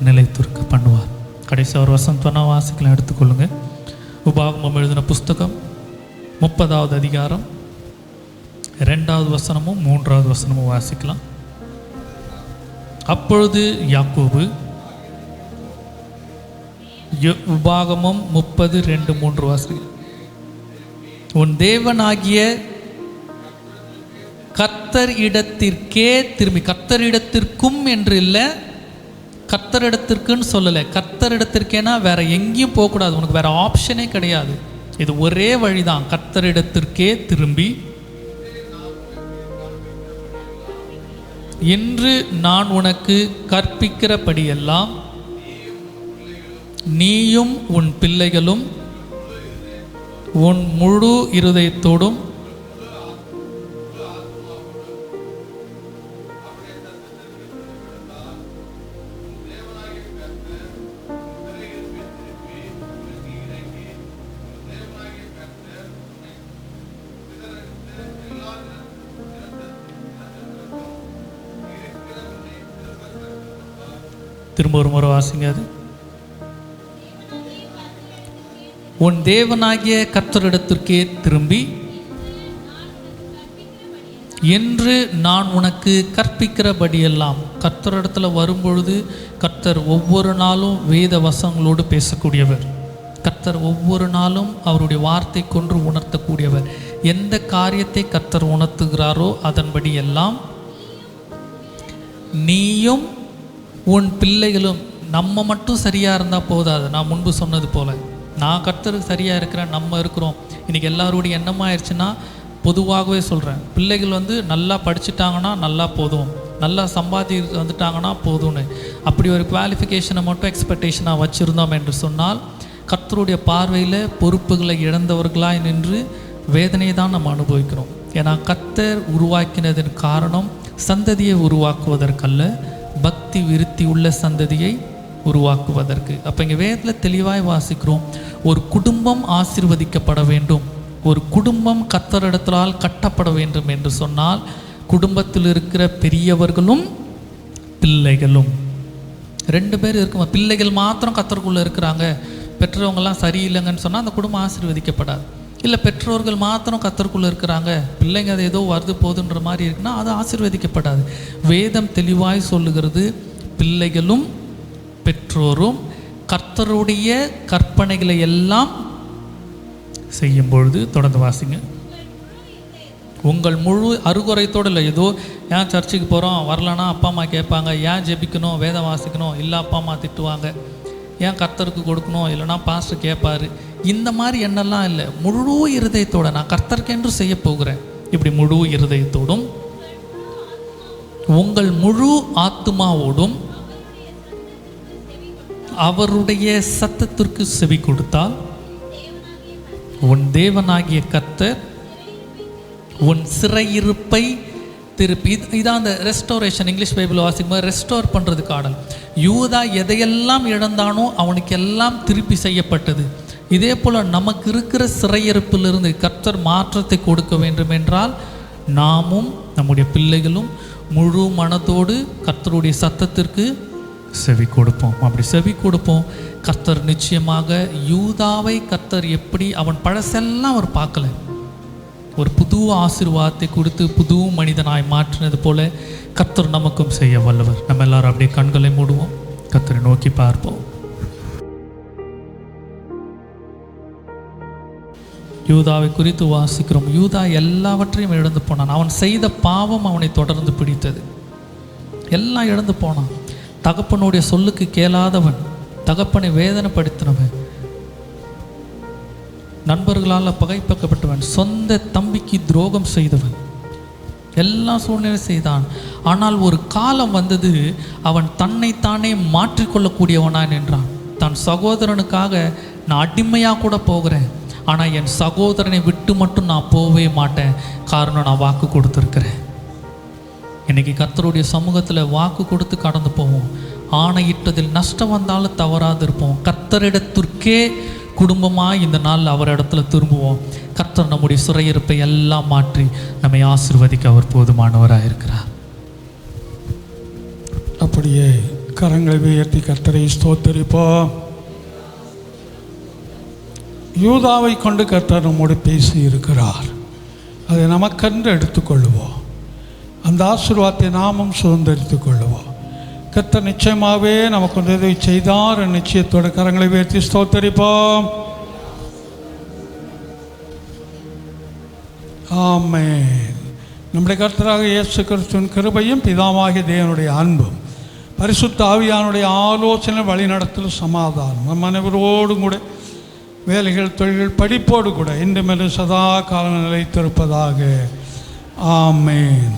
நிலைத்திருக்க பண்ணுவார். கடைசி ஒரு வசனம் வாசிக்கலாம், எடுத்துக்கொள்ளுங்க. உபாகமம் எழுதின புஸ்தகம் 30வது அதிகாரம் 2வது வசனமும் 3வது வசனமும் வாசிக்கலாம். அப்பொழுது யாக்கோபு, உபாகமம் 30:2-3 வாசிக்கலாம். உன் தேவனாகிய கர்த்தர் இடத்திற்கே திரும்பி, கர்த்தர் இடத்திற்கும் என்று இல்லை, கர்த்தர் இடத்திற்குன்னு சொல்லலை, கர்த்தர் இடத்திற்கேனா வேற எங்கேயும் போகக்கூடாது, உனக்கு வேற ஆப்ஷனே கிடையாது, இது ஒரே வழிதான். கர்த்தர் இடத்திற்கே திரும்பி இன்று நான் உனக்கு கற்பிக்கிறபடியெல்லாம் நீயும் உன் பிள்ளைகளும் உன் முழு இருதயத்தோடும் திரும்ப ஒரு முறை வாசிங்க. அது உன் தேவனாகிய கர்த்தரிடத்திற்கே திரும்பி என்று நான் உனக்கு கற்பிக்கிறபடியெல்லாம். கர்த்தரிடத்தில் வரும்பொழுது கர்த்தர் ஒவ்வொரு நாளும் வேத வசங்களோடு பேசக்கூடியவர். கர்த்தர் ஒவ்வொரு நாளும் அவருடைய வார்த்தை கொன்று உணர்த்தக்கூடியவர். எந்த காரியத்தை கர்த்தர் உணர்த்துகிறாரோ அதன்படி எல்லாம் நீயும் உன் பிள்ளைகளும். நம்ம மட்டும் சரியாக இருந்தால் போதாது. நான் முன்பு சொன்னது போல், நான் கர்த்தருக்கு சரியாக இருக்கிறேன், நம்ம இருக்கிறோம். இன்றைக்கி எல்லாருடைய எண்ணமாகிடுச்சுன்னா, பொதுவாகவே சொல்கிறேன், பிள்ளைகள் நல்லா படிச்சுட்டாங்கன்னா நல்லா போதும், நல்லா சம்பாதி வந்துட்டாங்கன்னா போதும்னு அப்படி ஒரு குவாலிஃபிகேஷனை மட்டும் எக்ஸ்பெக்டேஷனாக வச்சுருந்தோம் என்று சொன்னால் கர்த்தருடைய பார்வையில் பொறுப்புகளை இழந்தவர்களாய் நின்று வேதனையை தான் நம்ம அனுபவிக்கிறோம். ஏன்னா கர்த்தர் உருவாக்கினதன் காரணம் சந்ததியை உருவாக்குவதற்கல்ல, பக்தி விருத்தி உள்ள சந்ததியை உருவாக்குவதற்கு. அப்போ இங்கே வேதத்தில் தெளிவாய் வாசிக்கிறோம், ஒரு குடும்பம் ஆசீர்வதிக்கப்பட வேண்டும், ஒரு குடும்பம் கர்த்தரிடத்தால் கட்டப்பட வேண்டும் என்று சொன்னால் குடும்பத்தில் இருக்கிற பெரியவர்களும் பிள்ளைகளும் 2 பேர் இருக்கும். பிள்ளைகள் மாத்திரம் கர்த்தருக்குள்ளே இருக்கிறாங்க, பெற்றவங்கெல்லாம் சரியில்லைங்கன்னு சொன்னால் அந்த குடும்பம் ஆசீர்வதிக்கப்படாது. இல்லை பெற்றோர்கள் மாத்திரம் கர்த்தருக்குள்ளே இருக்கிறாங்க, பிள்ளைங்க அது ஏதோ வருது போதுன்ற மாதிரி இருக்குன்னா அது ஆசீர்வதிக்கப்படாது. வேதம் தெளிவாய் சொல்லுகிறது, பிள்ளைகளும் பெற்றோரும் கர்த்தருடைய கற்பனைகளை எல்லாம் செய்யும் பொழுது. தொடர்ந்து வாசிங்க. உங்கள் முழு அருகுறைத்தோடு இல்லை, ஏதோ ஏன் சர்ச்சுக்கு போகிறோம் வரலன்னா அப்பா அம்மா கேட்பாங்க, ஏன் ஜெபிக்கணும் வேதம் வாசிக்கணும், இல்லை அப்பா அம்மா திட்டுவாங்க, ஏன் கர்த்தருக்கு கொடுக்கணும் இல்லைனா பாஸ்டர் கேட்பாரு, இந்த மாதிரி எண்ணெல்லாம் இல்லை. முழு இருதயத்தோடு நான் கர்த்தருக்கென்று செய்ய போகிறேன். இப்படி முழு இருதயத்தோடும் உங்கள் முழு ஆத்துமாவோடும் அவருடைய சத்தத்திற்கு செவி கொடுத்தால் உன் தேவனாகிய கர்த்தர் உன் சிறையிருப்பை திருப்பி. இதான் அந்த ரெஸ்டோரேஷன். இங்கிலீஷ் பைபிள் வாசிக்கும்போது ரெஸ்டோர் பண்ணுறதுக்கு ஆடல். யூதா எதையெல்லாம் இழந்தானோ அவனுக்கு எல்லாம் திருப்பி செய்யப்பட்டது. இதே போல் நமக்கு இருக்கிற சிறையிருப்பிலிருந்து கர்த்தர் மாற்றத்தை கொடுக்க வேண்டும் என்றால் நாமும் நம்முடைய பிள்ளைகளும் முழு மனதோடு கர்த்தருடைய சத்தத்திற்கு செவி கொடுப்போம். அப்படி செவி கொடுப்போம், கர்த்தர் நிச்சயமாக யூதாவை கர்த்தர் எப்படி அவன் பழசெல்லாம் அவர் பார்க்கல, ஒரு புது ஆசீர்வாதத்தை கொடுத்து புது மனிதனாய் மாற்றினது போல கர்த்தர் நமக்கும் செய்ய வல்லவர். நம்ம எல்லாரும் அப்படியே கண்களை மூடுவோம், கர்த்தரை நோக்கி பார்ப்போம். யூதாவை குறித்து வாசிக்கிறோம். யூதா எல்லாவற்றையும் இழந்து போனான். அவன் செய்த பாவம் அவனை தொடர்ந்து பிடித்தது. எல்லாம் இழந்து போனான். தகப்பனுடைய சொல்லுக்கு கேளாதவன், தகப்பனை வேதனைப்படுத்தினவன், நண்பர்களால் பகைப்பக்கப்பட்டவன், சொந்த தம்பிக்கு துரோகம் செய்தவன், எல்லா சூழ்நிலை செய்தான். ஆனால் ஒரு காலம் வந்தது, அவன் தன்னைத்தானே மாற்றிக்கொள்ளக்கூடியவனாய் நின்றான். தன் சகோதரனுக்காக நான் அடிமையாக கூட போகிறேன், ஆனால் என் சகோதரனை விட்டு மட்டும் நான் போகவே மாட்டேன். காரணம், நான் வாக்கு கொடுத்துருக்கிறேன். இன்றைக்கி கர்த்தருடைய சமூகத்தில் வாக்கு கொடுத்து கடந்து போவோம். ஆணையிட்டதில் நஷ்டம் வந்தாலும் தவறாது இருப்போம். கர்த்தரிடத்திற்கே குடும்பமாக இந்த நாள் அவர் இடத்துல திரும்புவோம். கர்த்தர் நம்முடைய சிறையிருப்பை எல்லாம் மாற்றி நம்மை ஆசீர்வதிக்க அவர் போதுமானவராக இருக்கிறார். அப்படியே கரங்களை உயர்த்தி கர்த்தரை ஸ்தோத்தரிப்போம். யூதாவை கொண்டு கர்த்தர் நம்மோடு பேசி இருக்கிறார். அதை நமக்கென்று எடுத்துக்கொள்ளுவோம். அந்த ஆசீர்வாதத்தை நாமும் சுதந்திரித்துக் கொள்ளுவோம். கர்த்தர் நிச்சயமாகவே நமக்கு உதவி செய்தார். நிச்சயத்தோட கரங்களை உயர்த்தி ஸ்தோத்தரிப்போம். ஆமென். நம்முடைய கர்த்தராக இயேசு கிறிஸ்துவின் கிருபையும் பிதாவாகிய தேவனுடைய அன்பும் பரிசுத்த ஆவியானுடைய ஆலோசனை வழிநடத்தல் சமாதானம் நம் அனைவரோடும் கூட வேலைகள், தொழில்கள், படிப்போடு கூட இன்று மேலும் சதா காலம் நிலைத்திருப்பதாக. ஆமென்.